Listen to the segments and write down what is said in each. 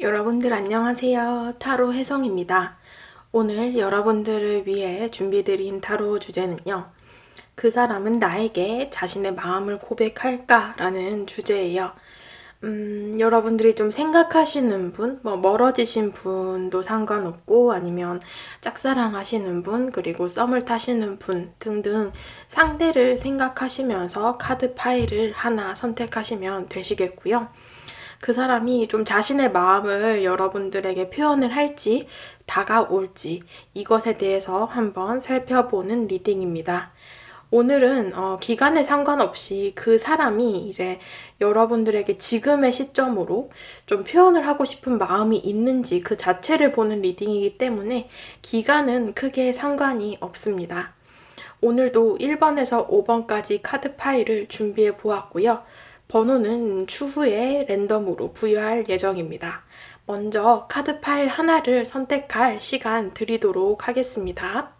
여러분들 안녕하세요. 타로 혜성입니다. 오늘 여러분들을 위해 준비드린 타로 주제는요. 그 사람은 나에게 자신의 마음을 고백할까? 라는 주제예요. 여러분들이 좀 생각하시는 분, 멀어지신 분도 상관없고, 아니면 짝사랑 하시는 분, 그리고 썸을 타시는 분 등등 상대를 생각하시면서 카드 파일을 하나 선택하시면 되시겠고요. 그 사람이 좀 자신의 마음을 여러분들에게 표현을 할지, 다가올지, 이것에 대해서 한번 살펴보는 리딩입니다. 오늘은 기간에 상관없이 그 사람이 이제 여러분들에게 지금의 시점으로 좀 표현을 하고 싶은 마음이 있는지 그 자체를 보는 리딩이기 때문에 기간은 크게 상관이 없습니다. 오늘도 1번에서 5번까지 카드 파일을 준비해 보았고요. 번호는 추후에 랜덤으로 부여할 예정입니다. 먼저 카드 파일 하나를 선택할 시간 드리도록 하겠습니다.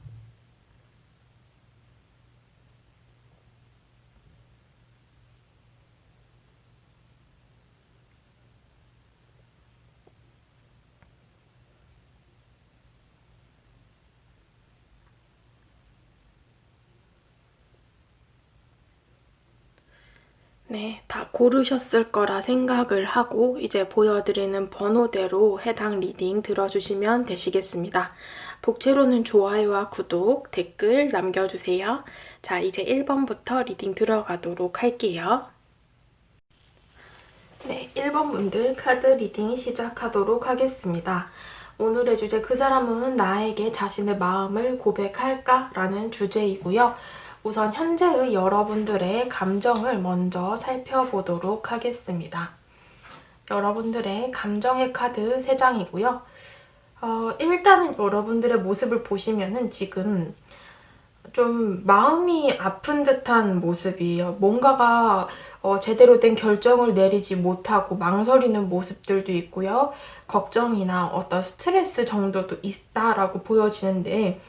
네, 다 고르셨을 거라 생각을 하고 이제 보여드리는 번호대로 해당 리딩 들어주시면 되시겠습니다. 복채로는 좋아요와 구독, 댓글 남겨주세요. 자, 이제 1번부터 리딩 들어가도록 할게요. 네, 1번 분들 카드 리딩 시작하도록 하겠습니다. 오늘의 주제 그 사람은 나에게 자신의 마음을 고백할까? 라는 주제이고요. 우선 현재의 여러분들의 감정을 먼저 살펴보도록 하겠습니다. 여러분들의 감정의 카드 3장이고요. 일단은 여러분들의 모습을 보시면은 지금 좀 마음이 아픈 듯한 모습이에요. 뭔가가 제대로 된 결정을 내리지 못하고 망설이는 모습들도 있고요. 걱정이나 어떤 스트레스 정도도 있다라고 보여지는데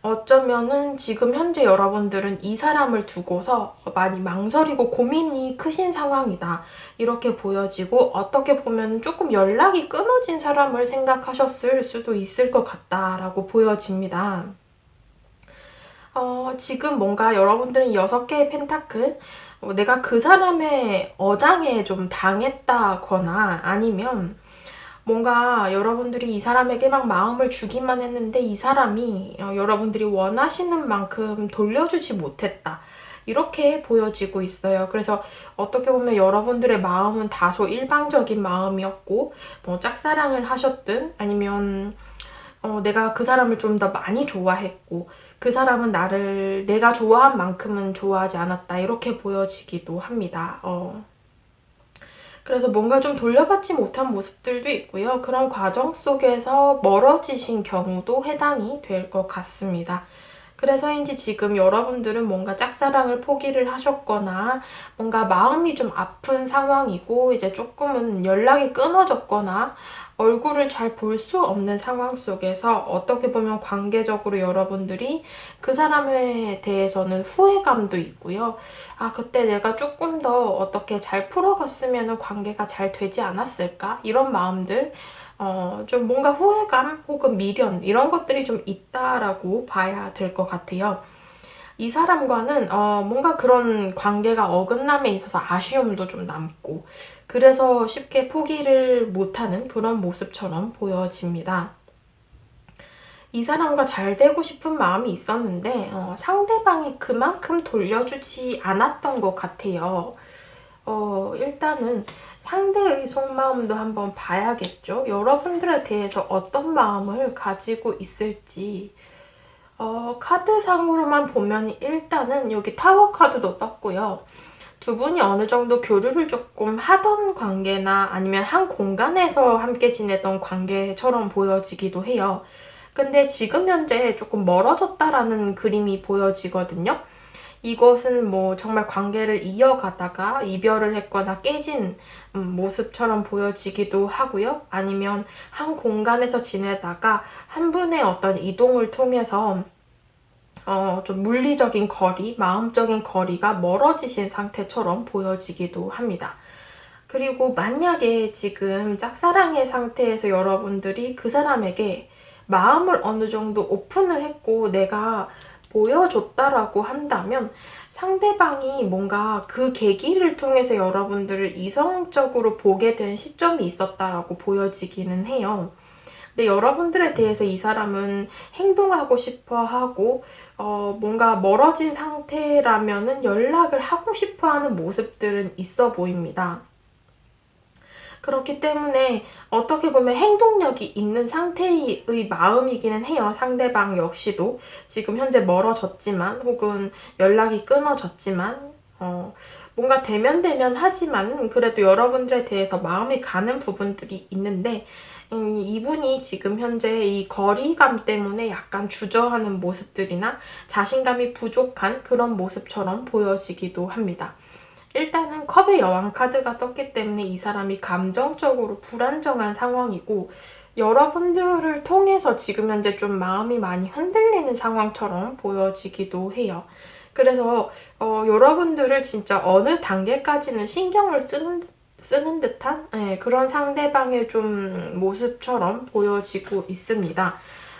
어쩌면은 지금 현재 여러분들은 이 사람을 두고서 많이 망설이고 고민이 크신 상황이다. 이렇게 보여지고 어떻게 보면 조금 연락이 끊어진 사람을 생각하셨을 수도 있을 것 같다라고 보여집니다. 지금 뭔가 여러분들은 6개의 펜타클, 내가 그 사람의 어장에 좀 당했다거나 아니면 뭔가 여러분들이 이 사람에게 막 마음을 주기만 했는데 이 사람이 여러분들이 원하시는 만큼 돌려주지 못했다. 이렇게 보여지고 있어요. 그래서 어떻게 보면 여러분들의 마음은 다소 일방적인 마음이었고 뭐 짝사랑을 하셨든 아니면 내가 그 사람을 좀 더 많이 좋아했고 그 사람은 나를 내가 좋아한 만큼은 좋아하지 않았다 이렇게 보여지기도 합니다. 그래서 뭔가 좀 돌려받지 못한 모습들도 있고요. 그런 과정 속에서 멀어지신 경우도 해당이 될 것 같습니다. 그래서인지 지금 여러분들은 뭔가 짝사랑을 포기를 하셨거나 뭔가 마음이 좀 아픈 상황이고 이제 조금은 연락이 끊어졌거나 얼굴을 잘 볼 수 없는 상황 속에서 어떻게 보면 관계적으로 여러분들이 그 사람에 대해서는 후회감도 있고요. 아, 그때 내가 조금 더 어떻게 잘 풀어갔으면 관계가 잘 되지 않았을까? 이런 마음들, 좀 뭔가 후회감 혹은 미련 이런 것들이 좀 있다라고 봐야 될 것 같아요. 이 사람과는 뭔가 그런 관계가 어긋남에 있어서 아쉬움도 좀 남고 그래서 쉽게 포기를 못하는 그런 모습처럼 보여집니다. 이 사람과 잘 되고 싶은 마음이 있었는데 상대방이 그만큼 돌려주지 않았던 것 같아요. 일단은 상대의 속마음도 한번 봐야겠죠. 여러분들에 대해서 어떤 마음을 가지고 있을지 카드상으로만 보면 일단은 여기 타워 카드도 떴고요. 두 분이 어느 정도 교류를 조금 하던 관계나 아니면 한 공간에서 함께 지내던 관계처럼 보여지기도 해요. 근데 지금 현재 조금 멀어졌다라는 그림이 보여지거든요. 이것은 뭐 정말 관계를 이어가다가 이별을 했거나 깨진 모습처럼 보여지기도 하고요. 아니면 한 공간에서 지내다가 한 분의 어떤 이동을 통해서 좀 물리적인 거리, 마음적인 거리가 멀어지신 상태처럼 보여지기도 합니다. 그리고 만약에 지금 짝사랑의 상태에서 여러분들이 그 사람에게 마음을 어느 정도 오픈을 했고 내가 보여줬다라고 한다면 상대방이 뭔가 그 계기를 통해서 여러분들을 이성적으로 보게 된 시점이 있었다라고 보여지기는 해요. 근데 여러분들에 대해서 이 사람은 행동하고 싶어 하고 뭔가 멀어진 상태라면은 연락을 하고 싶어 하는 모습들은 있어 보입니다. 그렇기 때문에 어떻게 보면 행동력이 있는 상태의 마음이기는 해요. 상대방 역시도 지금 현재 멀어졌지만 혹은 연락이 끊어졌지만 뭔가 대면 하지만 그래도 여러분들에 대해서 마음이 가는 부분들이 있는데 이분이 지금 현재 이 거리감 때문에 약간 주저하는 모습들이나 자신감이 부족한 그런 모습처럼 보여지기도 합니다. 일단은 컵의 여왕 카드가 떴기 때문에 이 사람이 감정적으로 불안정한 상황이고 여러분들을 통해서 지금 현재 좀 마음이 많이 흔들리는 상황처럼 보여지기도 해요. 그래서 여러분들을 진짜 어느 단계까지는 신경을 쓰는 듯한 그런 상대방의 좀 모습처럼 보여지고 있습니다.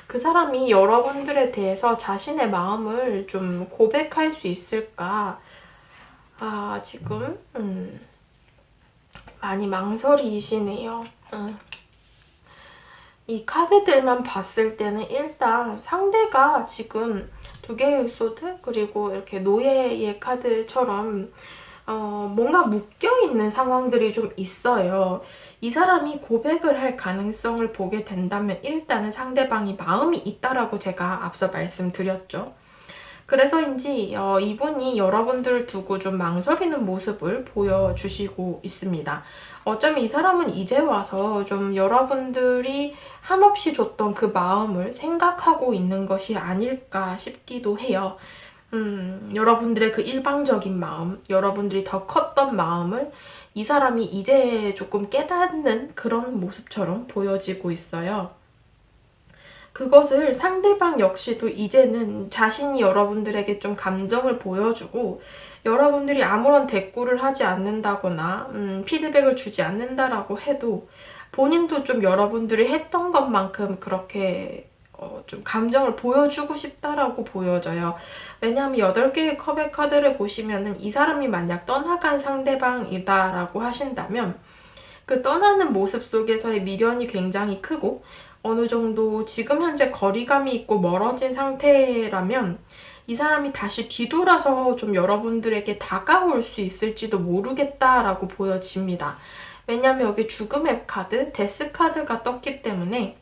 그 사람이 여러분들에 대해서 자신의 마음을 좀 고백할 수 있을까? 지금 많이 망설이시네요. 이 카드들만 봤을 때는 일단 상대가 지금 두 개의 소드 그리고 이렇게 노예의 카드처럼 뭔가 묶여있는 상황들이 좀 있어요. 이 사람이 고백을 할 가능성을 보게 된다면 일단은 상대방이 마음이 있다라고 제가 앞서 말씀드렸죠. 그래서인지 이분이 여러분들을 두고 좀 망설이는 모습을 보여주시고 있습니다. 어쩌면 이 사람은 이제 와서 좀 여러분들이 한없이 줬던 그 마음을 생각하고 있는 것이 아닐까 싶기도 해요. 여러분들의 그 일방적인 마음, 여러분들이 더 컸던 마음을 이 사람이 이제 조금 깨닫는 그런 모습처럼 보여지고 있어요. 그것을 상대방 역시도 이제는 자신이 여러분들에게 좀 감정을 보여주고 여러분들이 아무런 대꾸를 하지 않는다거나 피드백을 주지 않는다라고 해도 본인도 좀 여러분들이 했던 것만큼 그렇게 좀 감정을 보여주고 싶다라고 보여져요. 왜냐하면 8개의 컵의 카드를 보시면은 이 사람이 만약 떠나간 상대방이다라고 하신다면 그 떠나는 모습 속에서의 미련이 굉장히 크고 어느 정도 지금 현재 거리감이 있고 멀어진 상태라면 이 사람이 다시 뒤돌아서 좀 여러분들에게 다가올 수 있을지도 모르겠다라고 보여집니다. 왜냐면 여기 죽음의 카드, 데스 카드가 떴기 때문에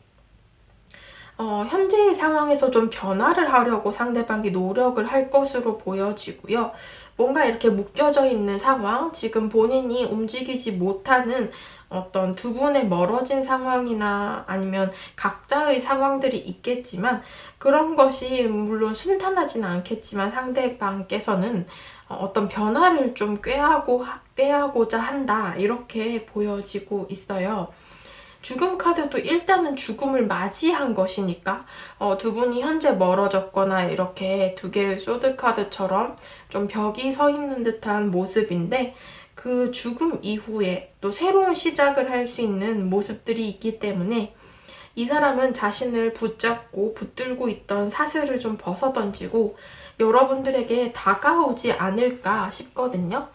현재의 상황에서 좀 변화를 하려고 상대방이 노력을 할 것으로 보여지고요. 뭔가 이렇게 묶여져 있는 상황, 지금 본인이 움직이지 못하는 어떤 두 분의 멀어진 상황이나 아니면 각자의 상황들이 있겠지만 그런 것이 물론 순탄하지는 않겠지만 상대방께서는 어떤 변화를 좀 꾀하고자 한다 이렇게 보여지고 있어요. 죽음 카드도 일단은 죽음을 맞이한 것이니까 두 분이 현재 멀어졌거나 이렇게 두 개의 소드 카드처럼 좀 벽이 서 있는 듯한 모습인데 그 죽음 이후에 또 새로운 시작을 할 수 있는 모습들이 있기 때문에 이 사람은 자신을 붙잡고 붙들고 있던 사슬을 좀 벗어던지고 여러분들에게 다가오지 않을까 싶거든요.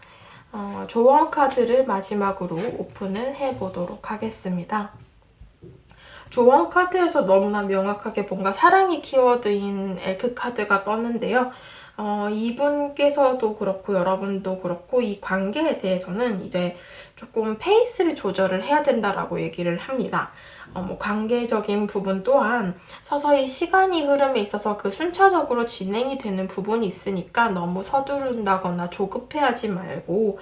조언 카드를 마지막으로 오픈을 해보도록 하겠습니다. 조언 카드에서 너무나 명확하게 뭔가 사랑이 키워드인 엘크 카드가 떴는데요. 이분께서도 그렇고 여러분도 그렇고 이 관계에 대해서는 이제 조금 페이스를 조절을 해야 된다라고 얘기를 합니다. 뭐 관계적인 부분 또한 서서히 시간이 흐름에 있어서 그 순차적으로 진행이 되는 부분이 있으니까 너무 서두른다거나 조급해하지 말고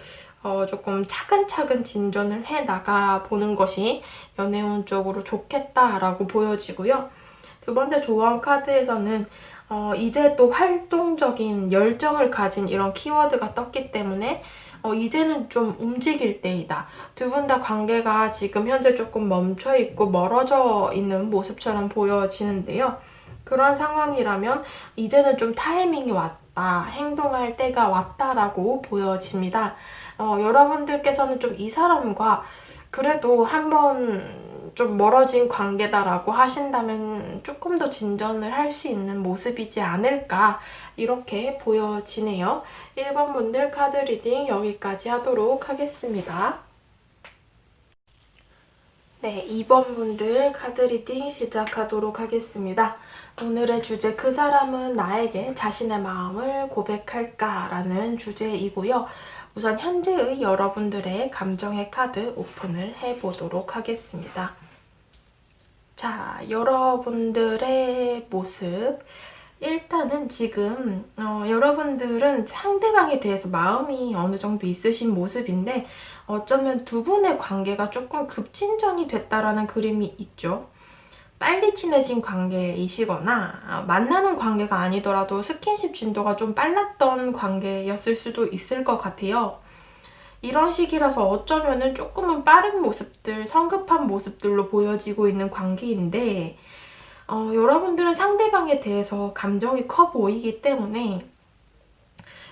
조금 차근차근 진전을 해 나가 보는 것이 연애운 쪽으로 좋겠다라고 보여지고요. 두 번째 조언 카드에서는 이제 또 활동적인 열정을 가진 이런 키워드가 떴기 때문에 이제는 좀 움직일 때이다. 두 분 다 관계가 지금 현재 조금 멈춰있고 멀어져 있는 모습처럼 보여지는데요. 그런 상황이라면 이제는 좀 타이밍이 왔다. 행동할 때가 왔다라고 보여집니다. 여러분들께서는 좀 이 사람과 그래도 한번 좀 멀어진 관계다라고 하신다면 조금 더 진전을 할 수 있는 모습이지 않을까 이렇게 보여지네요. 1번 분들 카드 리딩 여기까지 하도록 하겠습니다. 네, 2번 분들 카드 리딩 시작하도록 하겠습니다. 오늘의 주제, 그 사람은 나에게 자신의 마음을 고백할까? 라는 주제이고요. 우선 현재의 여러분들의 감정의 카드 오픈을 해보도록 하겠습니다. 자, 여러분들의 모습. 일단은 지금 여러분들은 상대방에 대해서 마음이 어느 정도 있으신 모습인데 어쩌면 두 분의 관계가 조금 급진전이 됐다라는 그림이 있죠. 빨리 친해진 관계이시거나 만나는 관계가 아니더라도 스킨십 진도가 좀 빨랐던 관계였을 수도 있을 것 같아요. 이런 식이라서 어쩌면은 조금은 빠른 모습들, 성급한 모습들로 보여지고 있는 관계인데 여러분들은 상대방에 대해서 감정이 커 보이기 때문에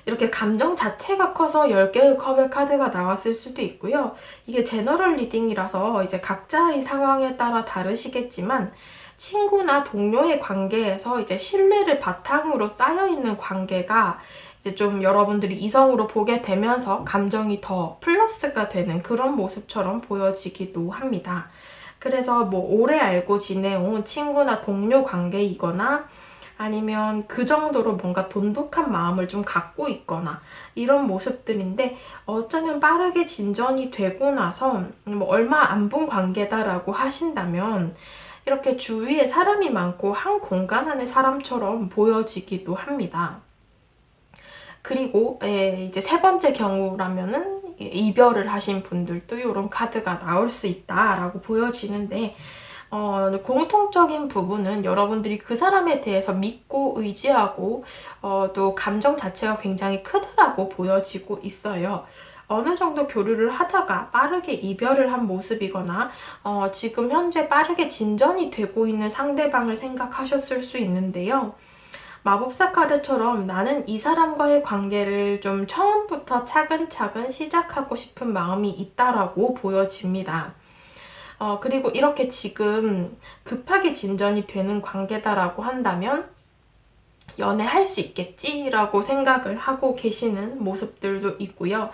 이렇게 감정 자체가 커서 10개의 컵의 카드가 나왔을 수도 있고요. 이게 제너럴 리딩이라서 이제 각자의 상황에 따라 다르시겠지만 친구나 동료의 관계에서 이제 신뢰를 바탕으로 쌓여있는 관계가 이제 좀 여러분들이 이성으로 보게 되면서 감정이 더 플러스가 되는 그런 모습처럼 보여지기도 합니다. 그래서 뭐 오래 알고 지내온 친구나 동료 관계이거나 아니면 그 정도로 뭔가 돈독한 마음을 좀 갖고 있거나 이런 모습들인데 어쩌면 빠르게 진전이 되고 나서 뭐 얼마 안 본 관계다라고 하신다면 이렇게 주위에 사람이 많고 한 공간 안의 사람처럼 보여지기도 합니다. 그리고 이제 세 번째 경우라면은 이별을 하신 분들도 이런 카드가 나올 수 있다라고 보여지는데 공통적인 부분은 여러분들이 그 사람에 대해서 믿고 의지하고 또 감정 자체가 굉장히 크다라고 보여지고 있어요. 어느 정도 교류를 하다가 빠르게 이별을 한 모습이거나 지금 현재 빠르게 진전이 되고 있는 상대방을 생각하셨을 수 있는데요. 마법사 카드처럼 나는 이 사람과의 관계를 좀 처음부터 차근차근 시작하고 싶은 마음이 있다라고 보여집니다. 그리고 이렇게 지금 급하게 진전이 되는 관계다라고 한다면 연애할 수 있겠지라고 생각을 하고 계시는 모습들도 있고요.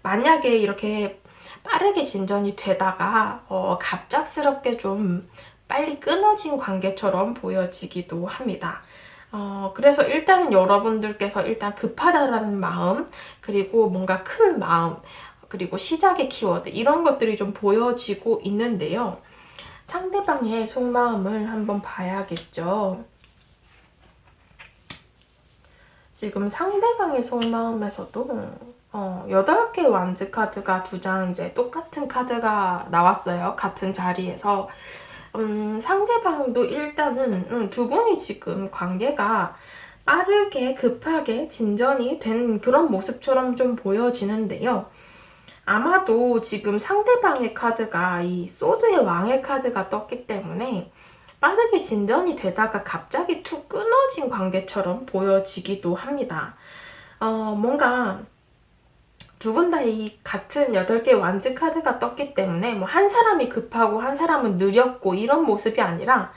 만약에 이렇게 빠르게 진전이 되다가 갑작스럽게 좀 빨리 끊어진 관계처럼 보여지기도 합니다. 그래서 일단은 여러분들께서 일단 급하다라는 마음, 그리고 뭔가 큰 마음, 그리고 시작의 키워드 이런 것들이 좀 보여지고 있는데요. 상대방의 속마음을 한번 봐야겠죠. 지금 상대방의 속마음에서도 8개의 완즈 카드가 2장 이제 똑같은 카드가 나왔어요. 같은 자리에서. 상대방도 일단은 두 분이 지금 관계가 빠르게 급하게 진전이 된 그런 모습처럼 좀 보여지는데요. 아마도 지금 상대방의 카드가 이 소드의 왕의 카드가 떴기 때문에 빠르게 진전이 되다가 갑자기 툭 끊어진 관계처럼 보여지기도 합니다. 뭔가 두 분 다 이 같은 8개의 완즈 카드가 떴기 때문에 뭐 한 사람이 급하고 한 사람은 느렸고 이런 모습이 아니라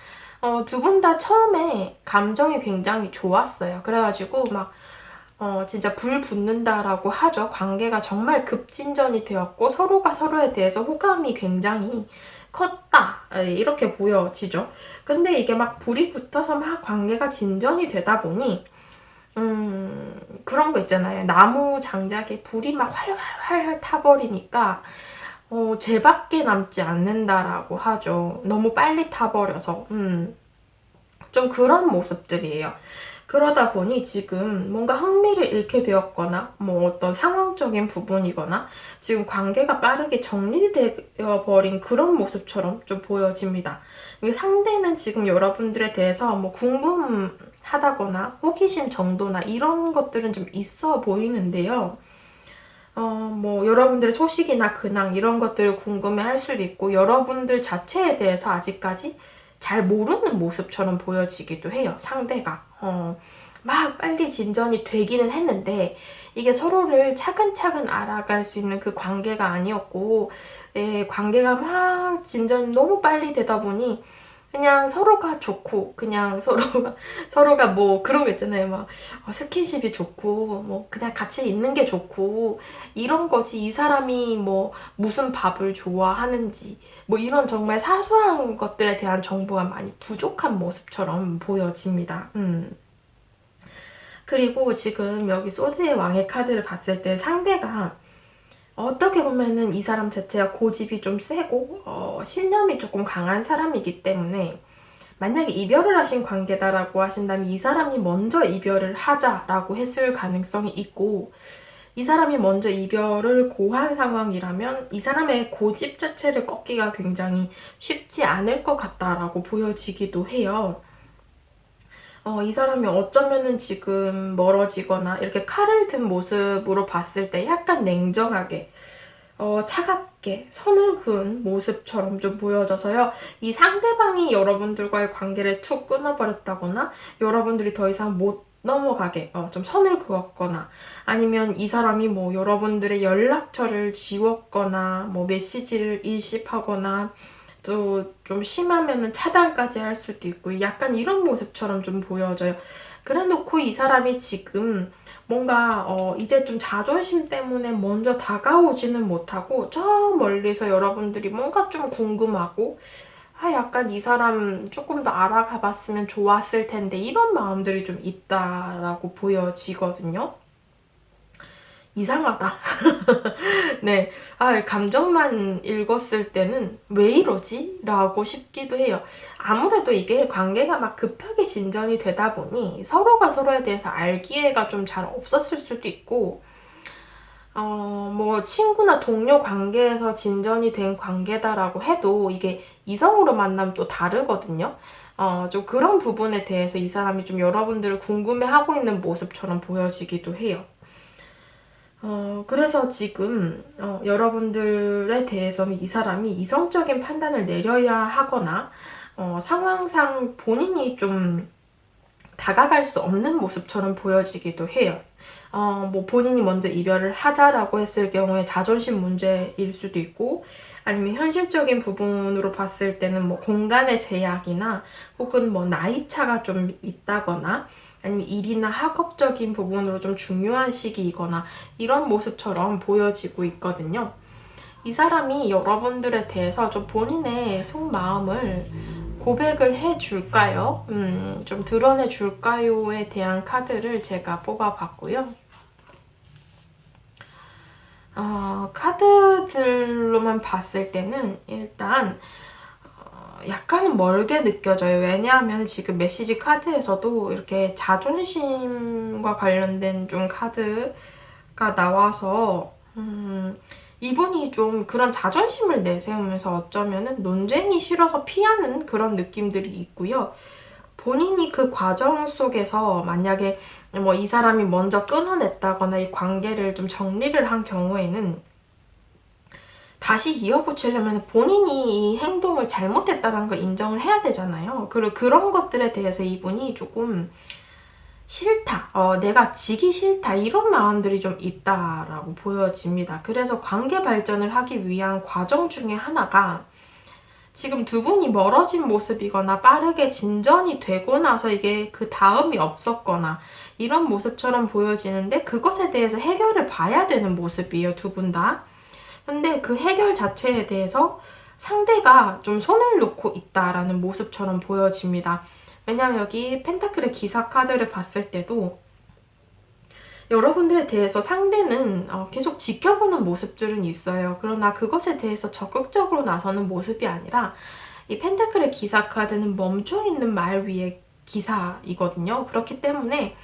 두 분 다 처음에 감정이 굉장히 좋았어요. 그래가지고 막 진짜 불 붙는다라고 하죠. 관계가 정말 급진전이 되었고 서로가 서로에 대해서 호감이 굉장히 컸다 이렇게 보여지죠. 근데 이게 막 불이 붙어서 막 관계가 진전이 되다 보니 그런 거 있잖아요. 나무 장작에 불이 막 활활활 타버리니까 쟤밖에 남지 않는다라고 하죠. 너무 빨리 타버려서 좀 그런 모습들이에요. 그러다 보니 지금 뭔가 흥미를 잃게 되었거나 뭐 어떤 상황적인 부분이거나 지금 관계가 빠르게 정리되어 버린 그런 모습처럼 좀 보여집니다. 상대는 지금 여러분들에 대해서 뭐 궁금하다거나 호기심 정도나 이런 것들은 좀 있어 보이는데요. 뭐 여러분들의 소식이나 근황 이런 것들을 궁금해 할 수도 있고 여러분들 자체에 대해서 아직까지 잘 모르는 모습처럼 보여지기도 해요. 상대가 막 빨리 진전이 되기는 했는데 이게 서로를 차근차근 알아갈 수 있는 그 관계가 아니었고, 관계가 막 진전이 너무 빨리 되다 보니 그냥 서로가 좋고, 그냥 서로가 뭐 그런 거 있잖아요. 막 스킨십이 좋고, 뭐 그냥 같이 있는 게 좋고, 이런 거지. 이 사람이 뭐 무슨 밥을 좋아하는지, 뭐 이런 정말 사소한 것들에 대한 정보가 많이 부족한 모습처럼 보여집니다. 그리고 지금 여기 소드의 왕의 카드를 봤을 때 상대가 어떻게 보면은 이 사람 자체가 고집이 좀 세고 신념이 조금 강한 사람이기 때문에 만약에 이별을 하신 관계다라고 하신다면 이 사람이 먼저 이별을 하자라고 했을 가능성이 있고, 이 사람이 먼저 이별을 고한 상황이라면 이 사람의 고집 자체를 꺾기가 굉장히 쉽지 않을 것 같다라고 보여지기도 해요. 이 사람이 어쩌면은 지금 멀어지거나 이렇게 칼을 든 모습으로 봤을 때 약간 냉정하게, 차갑게 선을 그은 모습처럼 좀 보여져서요. 이 상대방이 여러분들과의 관계를 툭 끊어버렸다거나 여러분들이 더 이상 못 넘어가게 좀 선을 그었거나, 아니면 이 사람이 뭐 여러분들의 연락처를 지웠거나 뭐 메시지를 일십하거나 또 좀 심하면은 차단까지 할 수도 있고, 약간 이런 모습처럼 좀 보여져요. 그래 놓고 이 사람이 지금 뭔가 이제 좀 자존심 때문에 먼저 다가오지는 못하고 저 멀리서 여러분들이 뭔가 좀 궁금하고, 약간 이 사람 조금 더 알아가 봤으면 좋았을 텐데, 이런 마음들이 좀 있다라고 보여지거든요. 이상하다. 네. 감정만 읽었을 때는 왜 이러지? 라고 싶기도 해요. 아무래도 이게 관계가 막 급하게 진전이 되다 보니 서로가 서로에 대해서 알 기회가 좀 잘 없었을 수도 있고, 뭐 친구나 동료 관계에서 진전이 된 관계다라고 해도 이게 이성으로 만나면 또 다르거든요. 좀 그런 부분에 대해서 이 사람이 좀 여러분들을 궁금해하고 있는 모습처럼 보여지기도 해요. 그래서 지금 여러분들에 대해서는 이 사람이 이성적인 판단을 내려야 하거나 상황상 본인이 좀 다가갈 수 없는 모습처럼 보여지기도 해요. 뭐 본인이 먼저 이별을 하자라고 했을 경우에 자존심 문제일 수도 있고, 아니면 현실적인 부분으로 봤을 때는 뭐 공간의 제약이나 혹은 뭐 나이 차가 좀 있다거나, 아니면 일이나 학업적인 부분으로 좀 중요한 시기이거나 이런 모습처럼 보여지고 있거든요. 이 사람이 여러분들에 대해서 좀 본인의 속마음을 고백을 해줄까요? 좀 드러내줄까요?에 대한 카드를 제가 뽑아봤고요. 카드들로만 봤을 때는 일단 약간은 멀게 느껴져요. 왜냐하면 지금 메시지 카드에서도 이렇게 자존심과 관련된 좀 카드가 나와서 이분이 좀 그런 자존심을 내세우면서 어쩌면은 논쟁이 싫어서 피하는 그런 느낌들이 있고요. 본인이 그 과정 속에서 만약에 뭐 이 사람이 먼저 끊어냈다거나 이 관계를 좀 정리를 한 경우에는 다시 이어붙이려면 본인이 이 행동을 잘못했다는 걸 인정을 해야 되잖아요. 그리고 그런 것들에 대해서 이분이 조금 싫다, 내가 지기 싫다, 이런 마음들이 좀 있다라고 보여집니다. 그래서 관계 발전을 하기 위한 과정 중에 하나가 지금 두 분이 멀어진 모습이거나 빠르게 진전이 되고 나서 이게 그 다음이 없었거나 이런 모습처럼 보여지는데, 그것에 대해서 해결을 봐야 되는 모습이에요, 두 분 다. 근데 그 해결 자체에 대해서 상대가 좀 손을 놓고 있다라는 모습처럼 보여집니다. 왜냐면 여기 펜타클의 기사 카드를 봤을 때도 여러분들에 대해서 상대는 계속 지켜보는 모습들은 있어요. 그러나 그것에 대해서 적극적으로 나서는 모습이 아니라, 이 펜타클의 기사 카드는 멈춰있는 말 위의 기사이거든요. 그렇기 때문에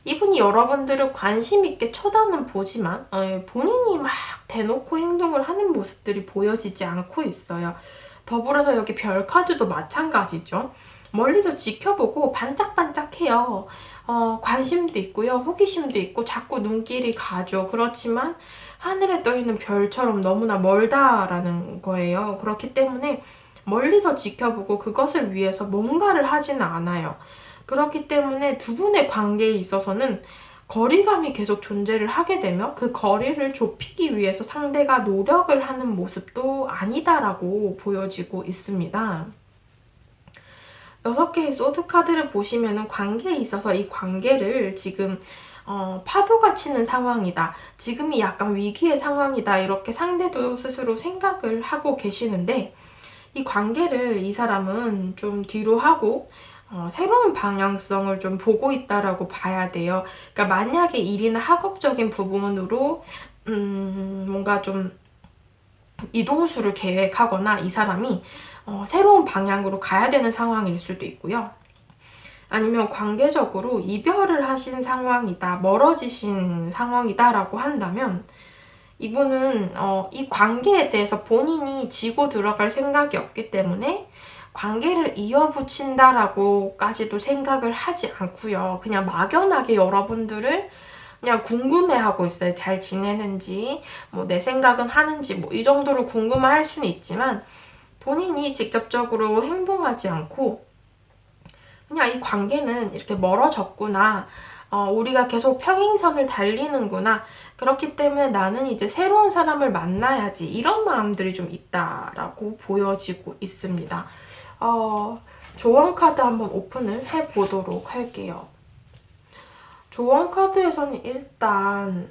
이분이 여러분들을 관심 있게 쳐다는 보지만 본인이 막 대놓고 행동을 하는 모습들이 보여지지 않고 있어요. 더불어서 여기 별 카드도 마찬가지죠. 멀리서 지켜보고 반짝반짝해요. 관심도 있고요. 호기심도 있고 자꾸 눈길이 가죠. 그렇지만 하늘에 떠있는 별처럼 너무나 멀다라는 거예요. 그렇기 때문에 멀리서 지켜보고 그것을 위해서 뭔가를 하지는 않아요. 그렇기 때문에 두 분의 관계에 있어서는 거리감이 계속 존재를 하게 되며 그 거리를 좁히기 위해서 상대가 노력을 하는 모습도 아니다라고 보여지고 있습니다. 6개의 소드 카드를 보시면은 관계에 있어서 이 관계를 지금 파도가 치는 상황이다. 지금이 약간 위기의 상황이다. 이렇게 상대도 스스로 생각을 하고 계시는데 이 관계를 이 사람은 좀 뒤로 하고 새로운 방향성을 좀 보고 있다라고 봐야 돼요. 그러니까 만약에 일이나 학업적인 부분으로 뭔가 좀 이동수를 계획하거나 이 사람이 새로운 방향으로 가야 되는 상황일 수도 있고요. 아니면 관계적으로 이별을 하신 상황이다, 멀어지신 상황이다라고 한다면 이분은 이 관계에 대해서 본인이 지고 들어갈 생각이 없기 때문에 관계를 이어붙인다라고까지도 생각을 하지 않고요. 그냥 막연하게 여러분들을 그냥 궁금해하고 있어요. 잘 지내는지, 뭐 내 생각은 하는지, 뭐 이 정도로 궁금해할 수는 있지만 본인이 직접적으로 행동하지 않고 그냥 이 관계는 이렇게 멀어졌구나. 우리가 계속 평행선을 달리는구나. 그렇기 때문에 나는 이제 새로운 사람을 만나야지. 이런 마음들이 좀 있다라고 보여지고 있습니다. 조언 카드 한번 오픈을 해보도록 할게요. 조언 카드에서는 일단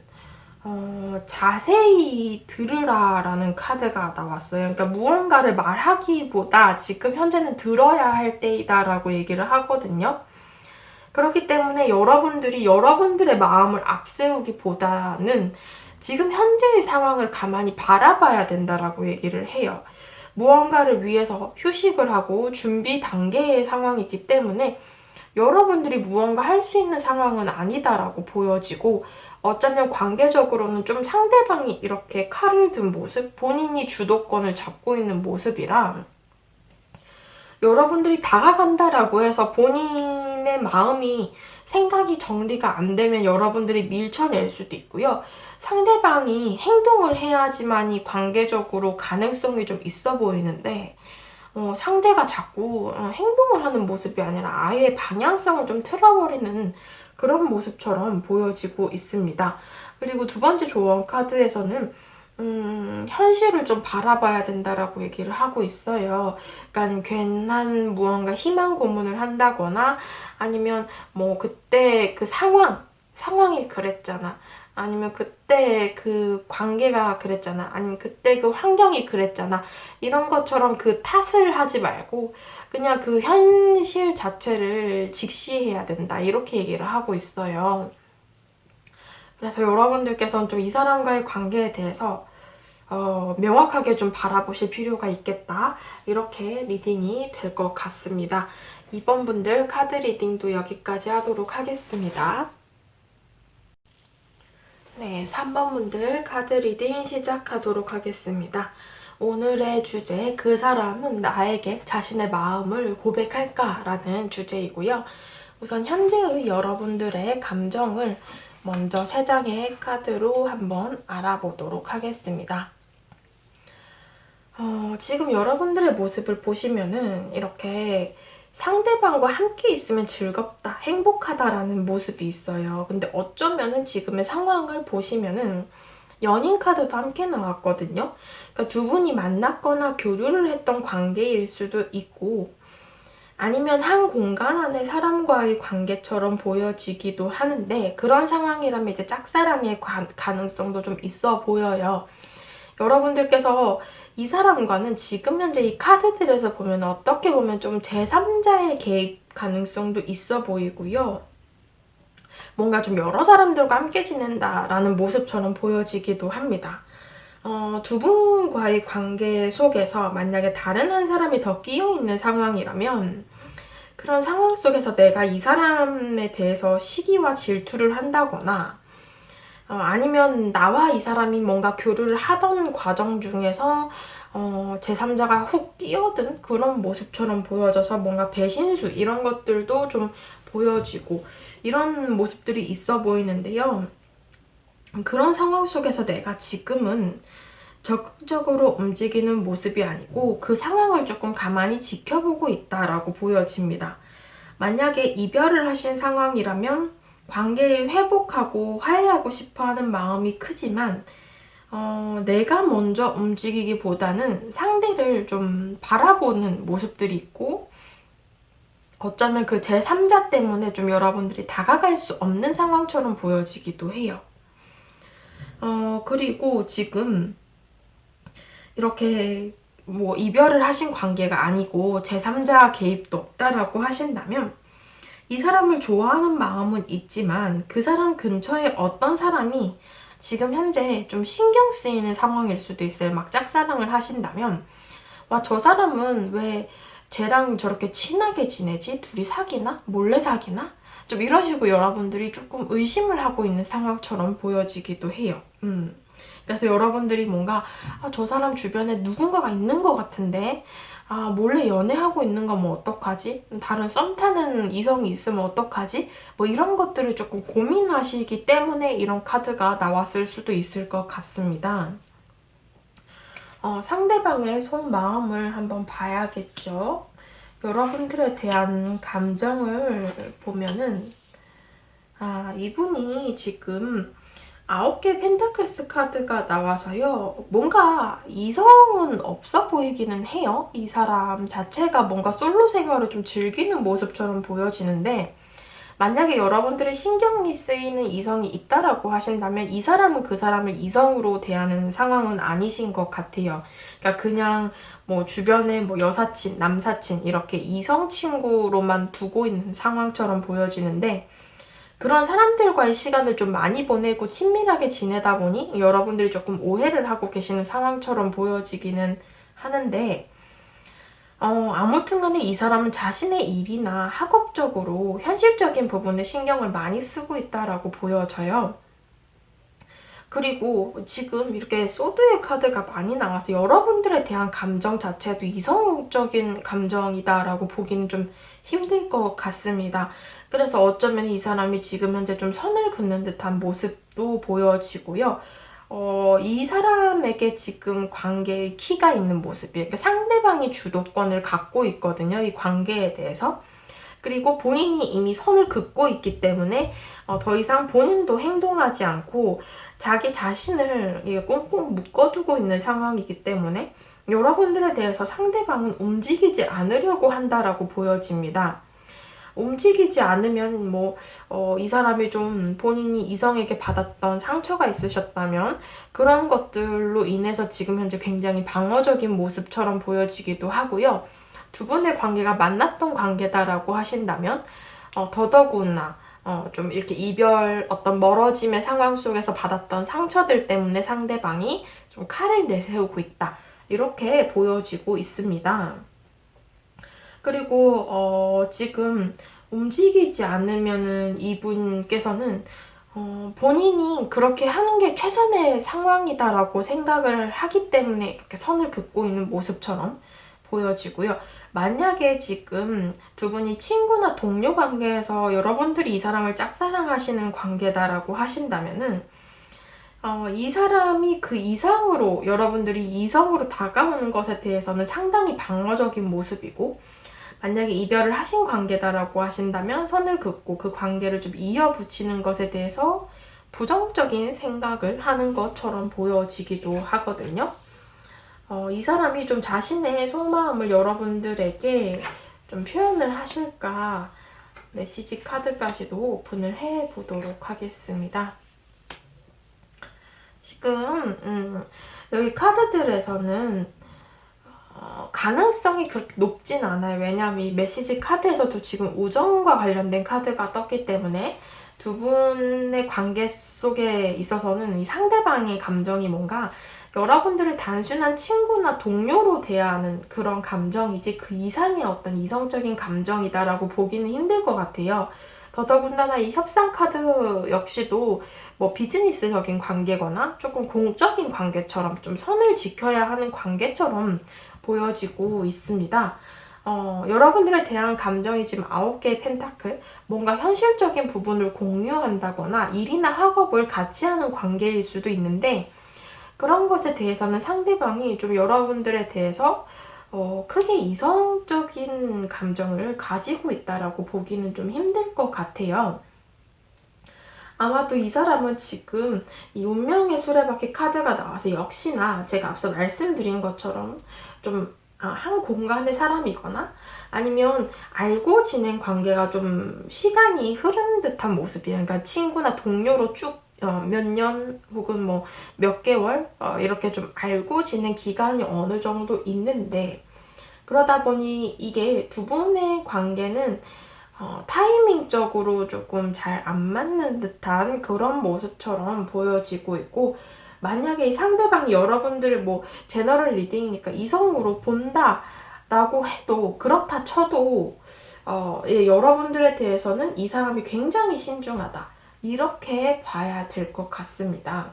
자세히 들으라라는 카드가 나왔어요. 그러니까 무언가를 말하기보다 지금 현재는 들어야 할 때이다라고 얘기를 하거든요. 그렇기 때문에 여러분들이 여러분들의 마음을 앞세우기보다는 지금 현재의 상황을 가만히 바라봐야 된다라고 얘기를 해요. 무언가를 위해서 휴식을 하고 준비 단계의 상황이기 때문에 여러분들이 무언가 할 수 있는 상황은 아니다라고 보여지고 어쩌면 관계적으로는 좀 상대방이 이렇게 칼을 든 모습, 본인이 주도권을 잡고 있는 모습이라 여러분들이 다가간다라고 해서 본인의 마음이 생각이 정리가 안 되면 여러분들이 밀쳐낼 수도 있고요. 상대방이 행동을 해야지만이 관계적으로 가능성이 좀 있어 보이는데 상대가 자꾸 행동을 하는 모습이 아니라 아예 방향성을 좀 틀어버리는 그런 모습처럼 보여지고 있습니다. 그리고 두 번째 조언 카드에서는 현실을 좀 바라봐야 된다라고 얘기를 하고 있어요. 그러니까 괜한 무언가 희망 고문을 한다거나 아니면 뭐 그때 그 상황이 그랬잖아. 아니면 그때 그 관계가 그랬잖아. 아니면 그때 그 환경이 그랬잖아. 이런 것처럼 그 탓을 하지 말고 그냥 그 현실 자체를 직시해야 된다. 이렇게 얘기를 하고 있어요. 그래서 여러분들께서는 좀 이 사람과의 관계에 대해서 명확하게 좀 바라보실 필요가 있겠다. 이렇게 리딩이 될 것 같습니다. 2번 분들 카드 리딩도 여기까지 하도록 하겠습니다. 네, 3번 분들 카드 리딩 시작하도록 하겠습니다. 오늘의 주제, 그 사람은 나에게 자신의 마음을 고백할까? 라는 주제이고요. 우선 현재의 여러분들의 감정을 먼저 3장의 카드로 한번 알아보도록 하겠습니다. 지금 여러분들의 모습을 보시면은 이렇게 상대방과 함께 있으면 즐겁다, 행복하다라는 모습이 있어요. 근데 어쩌면은 지금의 상황을 보시면은 연인 카드도 함께 나왔거든요. 그러니까 두 분이 만났거나 교류를 했던 관계일 수도 있고 아니면 한 공간 안에 사람과의 관계처럼 보여지기도 하는데 그런 상황이라면 이제 짝사랑의 가능성도 좀 있어 보여요. 여러분들께서 이 사람과는 지금 현재 이 카드들에서 보면 어떻게 보면 좀 제3자의 개입 가능성도 있어 보이고요. 뭔가 좀 여러 사람들과 함께 지낸다라는 모습처럼 보여지기도 합니다. 두 분과의 관계 속에서 만약에 다른 한 사람이 더 끼어있는 상황이라면 그런 상황 속에서 내가 이 사람에 대해서 시기와 질투를 한다거나 아니면 나와 이 사람이 뭔가 교류를 하던 과정 중에서 제3자가 훅 끼어든 그런 모습처럼 보여져서 뭔가 배신수 이런 것들도 좀 보여지고 이런 모습들이 있어 보이는데요. 그런 상황 속에서 내가 지금은 적극적으로 움직이는 모습이 아니고 그 상황을 조금 가만히 지켜보고 있다라고 보여집니다. 만약에 이별을 하신 상황이라면 관계 회복하고 화해하고 싶어하는 마음이 크지만 내가 먼저 움직이기보다는 상대를 좀 바라보는 모습들이 있고 어쩌면 그 제3자 때문에 좀 여러분들이 다가갈 수 없는 상황처럼 보여지기도 해요. 그리고 지금 이렇게 뭐 이별을 하신 관계가 아니고 제3자 개입도 없다라고 하신다면 이 사람을 좋아하는 마음은 있지만 그 사람 근처에 어떤 사람이 지금 현재 좀 신경 쓰이는 상황일 수도 있어요. 막 짝사랑을 하신다면 와, 저 사람은 왜 쟤랑 저렇게 친하게 지내지? 둘이 사귀나? 몰래 사귀나? 좀 이런 식으로 여러분들이 조금 의심을 하고 있는 상황처럼 보여지기도 해요. 그래서 여러분들이 뭔가 저 사람 주변에 누군가가 있는 것 같은데 몰래 연애하고 있는 건 뭐 어떡하지? 다른 썸 타는 이성이 있으면 어떡하지? 뭐 이런 것들을 조금 고민하시기 때문에 이런 카드가 나왔을 수도 있을 것 같습니다. 상대방의 속마음을 한번 봐야겠죠. 여러분들에 대한 감정을 보면은 이분이 지금 9개 펜타클스 카드가 나와서요. 뭔가 이성은 없어 보이기는 해요. 이 사람 자체가 뭔가 솔로 생활을 좀 즐기는 모습처럼 보여지는데 만약에 여러분들의 신경이 쓰이는 이성이 있다라고 하신다면 이 사람은 그 사람을 이성으로 대하는 상황은 아니신 것 같아요. 그러니까 그냥 뭐 주변에 뭐 여사친, 남사친 이렇게 이성 친구로만 두고 있는 상황처럼 보여지는데 그런 사람들과의 시간을 좀 많이 보내고 친밀하게 지내다 보니 여러분들이 조금 오해를 하고 계시는 상황처럼 보여지기는 하는데 아무튼 간에 이 사람은 자신의 일이나 학업적으로 현실적인 부분에 신경을 많이 쓰고 있다라고 보여져요. 그리고 지금 이렇게 소드의 카드가 많이 나와서 여러분들에 대한 감정 자체도 이성적인 감정이다라고 보기는 좀 힘들 것 같습니다. 그래서 어쩌면 이 사람이 지금 현재 좀 선을 긋는 듯한 모습도 보여지고요. 이 사람에게 지금 관계의 키가 있는 모습이에요. 그러니까 상대방이 주도권을 갖고 있거든요. 이 관계에 대해서. 그리고 본인이 이미 선을 긋고 있기 때문에 더 이상 본인도 행동하지 않고 자기 자신을 꽁꽁 묶어두고 있는 상황이기 때문에 여러분들에 대해서 상대방은 움직이지 않으려고 한다라고 보여집니다. 움직이지 않으면 이 사람이 좀 본인이 이성에게 받았던 상처가 있으셨다면 그런 것들로 인해서 지금 현재 굉장히 방어적인 모습처럼 보여지기도 하고요. 두 분의 관계가 만났던 관계다라고 하신다면 더더구나 좀 이렇게 이별 어떤 멀어짐의 상황 속에서 받았던 상처들 때문에 상대방이 좀 칼을 내세우고 있다. 이렇게 보여지고 있습니다. 그리고 지금 움직이지 않으면은 이분께서는 본인이 그렇게 하는 게 최선의 상황이다라고 생각을 하기 때문에 이렇게 선을 긋고 있는 모습처럼 보여지고요. 만약에 지금 두 분이 친구나 동료 관계에서 여러분들이 이 사람을 짝사랑하시는 관계다라고 하신다면은 이 사람이 그 이상으로 여러분들이 이성으로 다가오는 것에 대해서는 상당히 방어적인 모습이고 만약에 이별을 하신 관계다라고 하신다면 선을 긋고 그 관계를 좀 이어붙이는 것에 대해서 부정적인 생각을 하는 것처럼 보여지기도 하거든요. 이 사람이 좀 자신의 속마음을 여러분들에게 좀 표현을 하실까 메시지 카드까지도 오픈을 해보도록 하겠습니다. 지금 여기 카드들에서는 가능성이 그렇게 높진 않아요. 왜냐하면 이 메시지 카드에서도 지금 우정과 관련된 카드가 떴기 때문에 두 분의 관계 속에 있어서는 이 상대방의 감정이 뭔가 여러분들을 단순한 친구나 동료로 대하는 그런 감정이지 그 이상의 어떤 이성적인 감정이다라고 보기는 힘들 것 같아요. 더더군다나 이 협상 카드 역시도 뭐 비즈니스적인 관계거나 조금 공적인 관계처럼 좀 선을 지켜야 하는 관계처럼 보여지고 있습니다. 여러분들에 대한 감정이 지금 9개의 펜타클, 뭔가 현실적인 부분을 공유한다거나 일이나 학업을 같이 하는 관계일 수도 있는데 그런 것에 대해서는 상대방이 좀 여러분들에 대해서 크게 이성적인 감정을 가지고 있다라고 보기는 좀 힘들 것 같아요. 아마도 이 사람은 지금 이 운명의 수레바퀴 카드가 나와서 역시나 제가 앞서 말씀드린 것처럼 좀 한 공간의 사람이거나 아니면 알고 지낸 관계가 좀 시간이 흐른 듯한 모습이에요. 그러니까 친구나 동료로 쭉 몇 년 혹은 뭐 몇 개월 이렇게 좀 알고 지낸 기간이 어느 정도 있는데, 그러다 보니 이게 두 분의 관계는 타이밍적으로 조금 잘 안 맞는 듯한 그런 모습처럼 보여지고 있고, 만약에 이 상대방이 여러분들을 뭐 제너럴 리딩이니까 이성으로 본다 라고 해도, 그렇다 쳐도 예, 여러분들에 대해서는 이 사람이 굉장히 신중하다 이렇게 봐야 될 것 같습니다.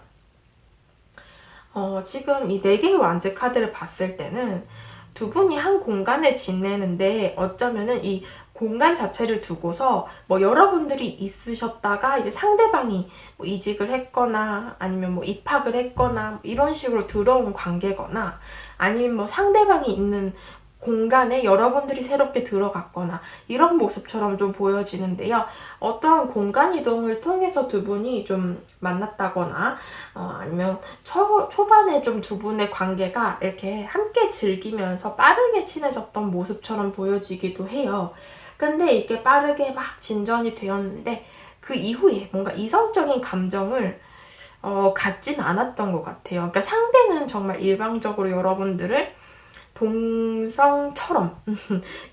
지금 이 4개의 완즈 카드를 봤을 때는 두 분이 한 공간에 지내는데 어쩌면은 이 공간 자체를 두고서 뭐 여러분들이 있으셨다가 이제 상대방이 뭐 이직을 했거나 아니면 뭐 입학을 했거나 뭐 이런 식으로 들어온 관계거나, 아니면 뭐 상대방이 있는 공간에 여러분들이 새롭게 들어갔거나 이런 모습처럼 좀 보여지는데요. 어떠한 공간 이동을 통해서 두 분이 좀 만났다거나 아니면 초반에 좀 두 분의 관계가 이렇게 함께 즐기면서 빠르게 친해졌던 모습처럼 보여지기도 해요. 근데 이게 빠르게 막 진전이 되었는데 그 이후에 뭔가 이성적인 감정을 갖진 않았던 것 같아요. 그러니까 상대는 정말 일방적으로 여러분들을 동성처럼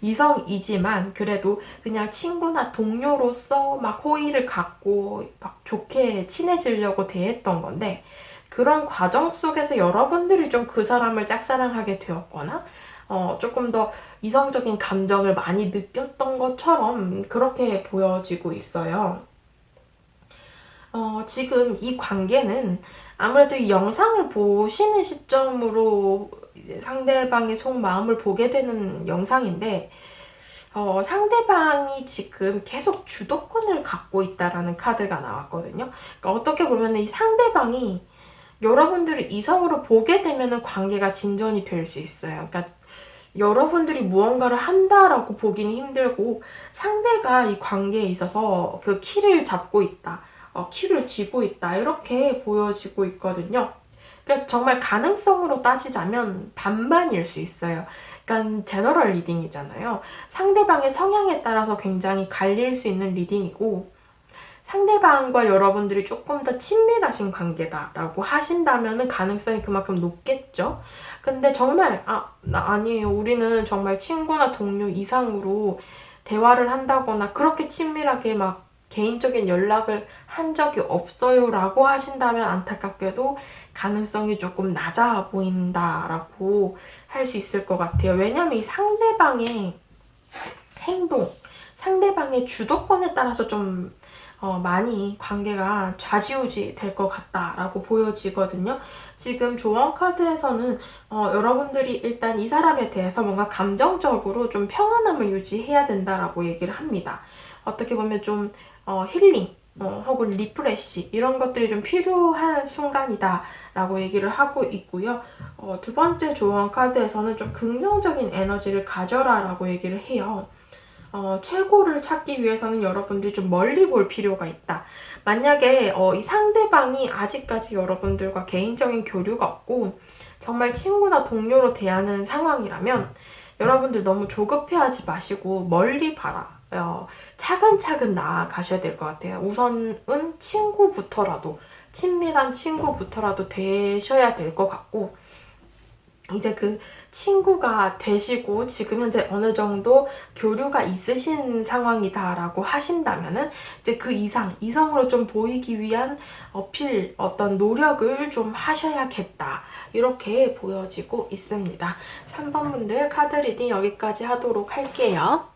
이성이지만 그래도 그냥 친구나 동료로서 막 호의를 갖고 막 좋게 친해지려고 대했던 건데, 그런 과정 속에서 여러분들이 좀 그 사람을 짝사랑하게 되었거나 조금 더 이성적인 감정을 많이 느꼈던 것처럼 그렇게 보여지고 있어요. 지금 이 관계는 아무래도 이 영상을 보시는 시점으로 이제 상대방의 속마음을 보게 되는 영상인데, 상대방이 지금 계속 주도권을 갖고 있다라는 카드가 나왔거든요. 그러니까 어떻게 보면 이 상대방이 여러분들을 이성으로 보게 되면 관계가 진전이 될 수 있어요. 그러니까 여러분들이 무언가를 한다라고 보기는 힘들고 상대가 이 관계에 있어서 그 키를 잡고 있다, 키를 쥐고 있다 이렇게 보여지고 있거든요. 그래서 정말 가능성으로 따지자면 반반일 수 있어요. 그러니까 제너럴 리딩이잖아요. 상대방의 성향에 따라서 굉장히 갈릴 수 있는 리딩이고, 상대방과 여러분들이 조금 더 친밀하신 관계다라고 하신다면 가능성이 그만큼 높겠죠. 근데 정말 아니에요, 우리는 정말 친구나 동료 이상으로 대화를 한다거나 그렇게 친밀하게 막 개인적인 연락을 한 적이 없어요 라고 하신다면 안타깝게도 가능성이 조금 낮아 보인다라고 할 수 있을 것 같아요. 왜냐면 이 상대방의 행동, 상대방의 주도권에 따라서 좀 많이 관계가 좌지우지 될 것 같다라고 보여지거든요. 지금 조언 카드에서는 여러분들이 일단 이 사람에 대해서 뭔가 감정적으로 좀 평안함을 유지해야 된다라고 얘기를 합니다. 어떻게 보면 좀 힐링 혹은 리프레시 이런 것들이 좀 필요한 순간이다 라고 얘기를 하고 있고요. 두 번째 조언 카드에서는 좀 긍정적인 에너지를 가져라 라고 얘기를 해요. 최고를 찾기 위해서는 여러분들이 좀 멀리 볼 필요가 있다. 만약에 이 상대방이 아직까지 여러분들과 개인적인 교류가 없고 정말 친구나 동료로 대하는 상황이라면 여러분들 너무 조급해하지 마시고 멀리 봐라. 차근차근 나아가셔야 될 것 같아요. 우선은 친구부터라도, 친밀한 친구부터라도 되셔야 될 것 같고, 이제 그 친구가 되시고 지금 현재 어느 정도 교류가 있으신 상황이다라고 하신다면은 이제 그 이성으로 좀 보이기 위한 어필, 어떤 노력을 좀 하셔야겠다 이렇게 보여지고 있습니다. 3번 분들 카드 리딩 여기까지 하도록 할게요.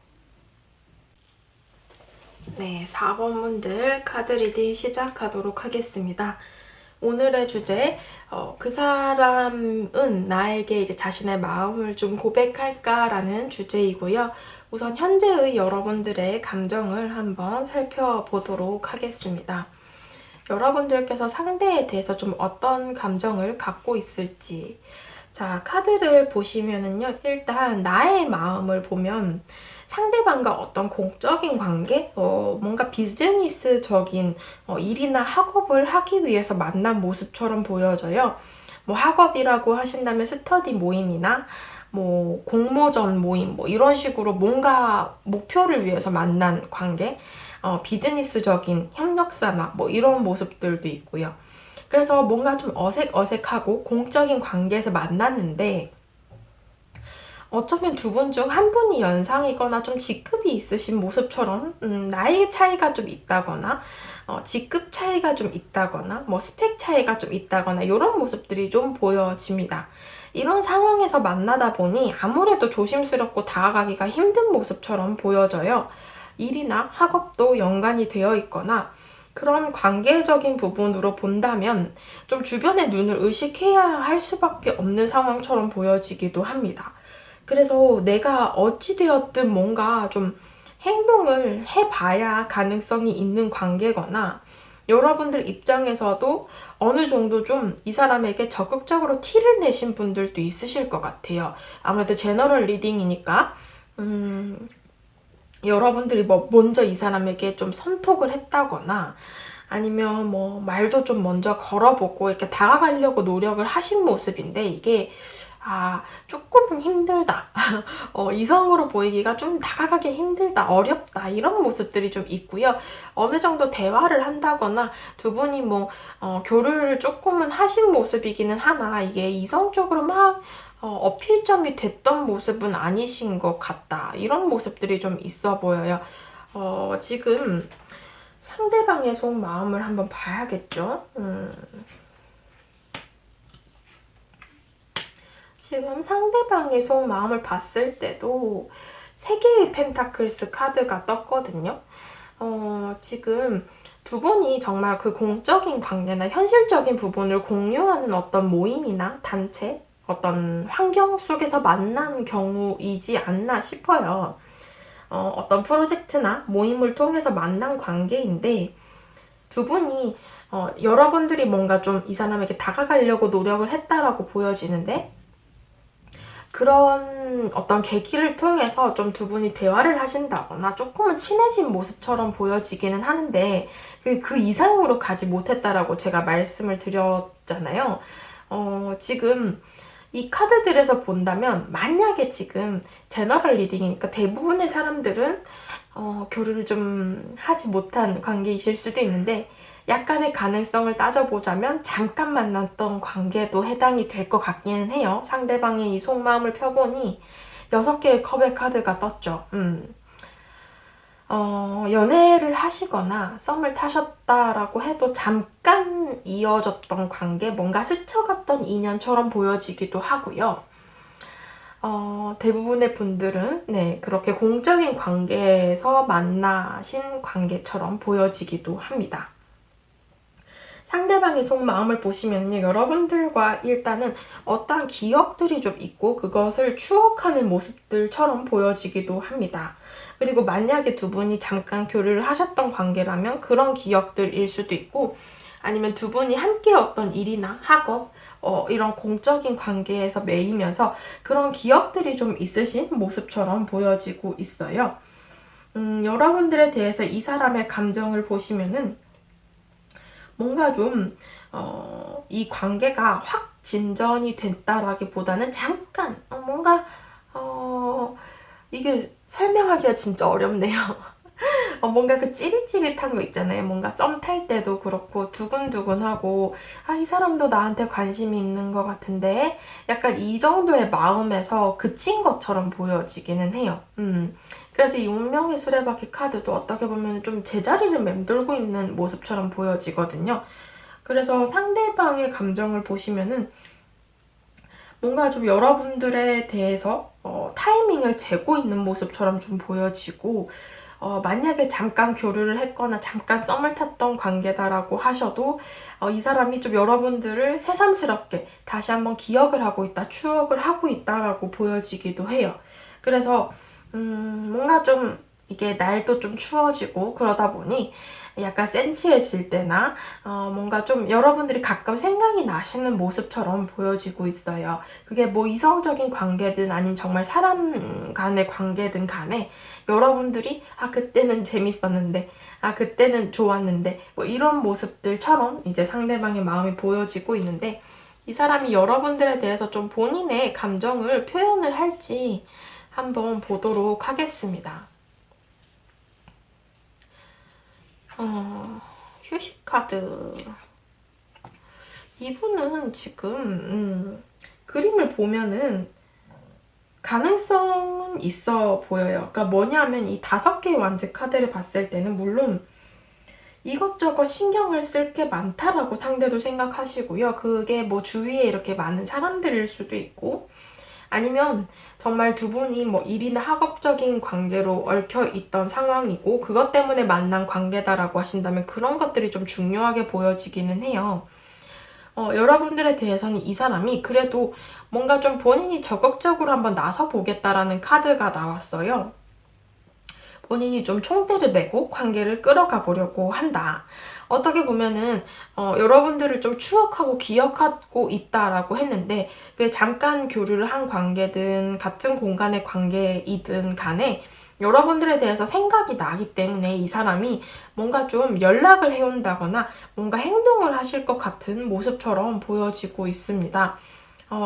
네, 4번 분들 카드 리딩 시작하도록 하겠습니다. 오늘의 주제, 그 사람은 나에게 이제 자신의 마음을 좀 고백할까라는 주제이고요. 우선 현재의 여러분들의 감정을 한번 살펴보도록 하겠습니다. 여러분들께서 상대에 대해서 좀 어떤 감정을 갖고 있을지. 자, 카드를 보시면은요, 일단 나의 마음을 보면 상대방과 어떤 공적인 관계, 뭔가 비즈니스적인 일이나 학업을 하기 위해서 만난 모습처럼 보여져요. 뭐 학업이라고 하신다면 스터디 모임이나 뭐 공모전 모임 뭐 이런 식으로 뭔가 목표를 위해서 만난 관계, 비즈니스적인 협력사나 뭐 이런 모습들도 있고요. 그래서 뭔가 좀 어색어색하고 공적인 관계에서 만났는데 어쩌면 두 분 중 한 분이 연상이거나 좀 직급이 있으신 모습처럼 나이 차이가 좀 있다거나 직급 차이가 좀 있다거나 뭐 스펙 차이가 좀 있다거나 이런 모습들이 좀 보여집니다. 이런 상황에서 만나다 보니 아무래도 조심스럽고 다가가기가 힘든 모습처럼 보여져요. 일이나 학업도 연관이 되어 있거나 그런 관계적인 부분으로 본다면 좀 주변의 눈을 의식해야 할 수밖에 없는 상황처럼 보여지기도 합니다. 그래서 내가 어찌되었든 뭔가 좀 행동을 해봐야 가능성이 있는 관계거나 여러분들 입장에서도 어느 정도 좀 이 사람에게 적극적으로 티를 내신 분들도 있으실 것 같아요. 아무래도 제너럴 리딩이니까 여러분들이 뭐 먼저 이 사람에게 좀 선톡을 했다거나 아니면 뭐 말도 좀 먼저 걸어보고 이렇게 다가가려고 노력을 하신 모습인데 이게 조금은 힘들다. 이성으로 보이기가 좀 다가가기 힘들다, 어렵다, 이런 모습들이 좀 있고요. 어느 정도 대화를 한다거나 두 분이 뭐, 교류를 조금은 하신 모습이기는 하나, 이게 이성적으로 막, 어필점이 됐던 모습은 아니신 것 같다. 이런 모습들이 좀 있어 보여요. 지금 상대방의 속마음을 한번 봐야겠죠? 지금 상대방의 속마음을 봤을 때도 3개의 펜타클스 카드가 떴거든요. 지금 두 분이 정말 그 공적인 관계나 현실적인 부분을 공유하는 어떤 모임이나 단체, 어떤 환경 속에서 만난 경우이지 않나 싶어요. 어떤 프로젝트나 모임을 통해서 만난 관계인데 두 분이 여러분들이 뭔가 좀 이 사람에게 다가가려고 노력을 했다라고 보여지는데 그런 어떤 계기를 통해서 좀 두 분이 대화를 하신다거나 조금은 친해진 모습처럼 보여지기는 하는데 그 이상으로 가지 못했다라고 제가 말씀을 드렸잖아요. 지금 이 카드들에서 본다면 만약에 지금 제너럴 리딩이니까 대부분의 사람들은 교류를 좀 하지 못한 관계이실 수도 있는데 약간의 가능성을 따져보자면 잠깐 만났던 관계도 해당이 될 것 같기는 해요. 상대방의 이 속마음을 펴보니 6개의 컵의 카드가 떴죠. 연애를 하시거나 썸을 타셨다라고 해도 잠깐 이어졌던 관계, 뭔가 스쳐갔던 인연처럼 보여지기도 하고요. 대부분의 분들은 그렇게 공적인 관계에서 만나신 관계처럼 보여지기도 합니다. 상대방의 속마음을 보시면요, 여러분들과 일단은 어떠한 기억들이 좀 있고 그것을 추억하는 모습들처럼 보여지기도 합니다. 그리고 만약에 두 분이 잠깐 교류를 하셨던 관계라면 그런 기억들일 수도 있고 아니면 두 분이 함께 어떤 일이나 학업, 이런 공적인 관계에서 매이면서 그런 기억들이 좀 있으신 모습처럼 보여지고 있어요. 여러분들에 대해서 이 사람의 감정을 보시면은 뭔가 좀, 이 관계가 확 진전이 됐다라기보다는 잠깐, 이게 설명하기가 진짜 어렵네요. 뭔가 그 찌릿찌릿한 거 있잖아요. 뭔가 썸 탈 때도 그렇고 두근두근하고 이 사람도 나한테 관심이 있는 것 같은데 약간 이 정도의 마음에서 그친 것처럼 보여지기는 해요. 그래서 이 운명의 수레바퀴 카드도 어떻게 보면 좀 제자리를 맴돌고 있는 모습처럼 보여지거든요. 그래서 상대방의 감정을 보시면은 뭔가 좀 여러분들에 대해서 타이밍을 재고 있는 모습처럼 좀 보여지고 만약에 잠깐 교류를 했거나 잠깐 썸을 탔던 관계다라고 하셔도 이 사람이 좀 여러분들을 새삼스럽게 다시 한번 기억을 하고 있다, 추억을 하고 있다라고 보여지기도 해요. 그래서 뭔가 좀 이게 날도 좀 추워지고 그러다 보니 약간 센치해질 때나 뭔가 좀 여러분들이 가끔 생각이 나시는 모습처럼 보여지고 있어요. 그게 뭐 이성적인 관계든 아니면 정말 사람 간의 관계든 간에 여러분들이 그때는 재밌었는데 그때는 좋았는데 뭐 이런 모습들처럼 이제 상대방의 마음이 보여지고 있는데 이 사람이 여러분들에 대해서 좀 본인의 감정을 표현을 할지 한번 보도록 하겠습니다. 휴식 카드. 이분은 지금 그림을 보면은 가능성은 있어 보여요. 그러니까 뭐냐면 이 5개의 완즈 카드를 봤을 때는 물론 이것저것 신경을 쓸 게 많다라고 상대도 생각하시고요. 그게 뭐 주위에 이렇게 많은 사람들일 수도 있고 아니면 정말 두 분이 뭐 일이나 학업적인 관계로 얽혀 있던 상황이고 그것 때문에 만난 관계다라고 하신다면 그런 것들이 좀 중요하게 보여지기는 해요. 여러분들에 대해서는 이 사람이 그래도 뭔가 좀 본인이 적극적으로 한번 나서 보겠다라는 카드가 나왔어요. 본인이 좀 총대를 메고 관계를 끌어가 보려고 한다. 어떻게 보면은 여러분들을 좀 추억하고 기억하고 있다라고 했는데 그 잠깐 교류를 한 관계든 같은 공간의 관계이든 간에 여러분들에 대해서 생각이 나기 때문에 이 사람이 뭔가 좀 연락을 해온다거나 뭔가 행동을 하실 것 같은 모습처럼 보여지고 있습니다.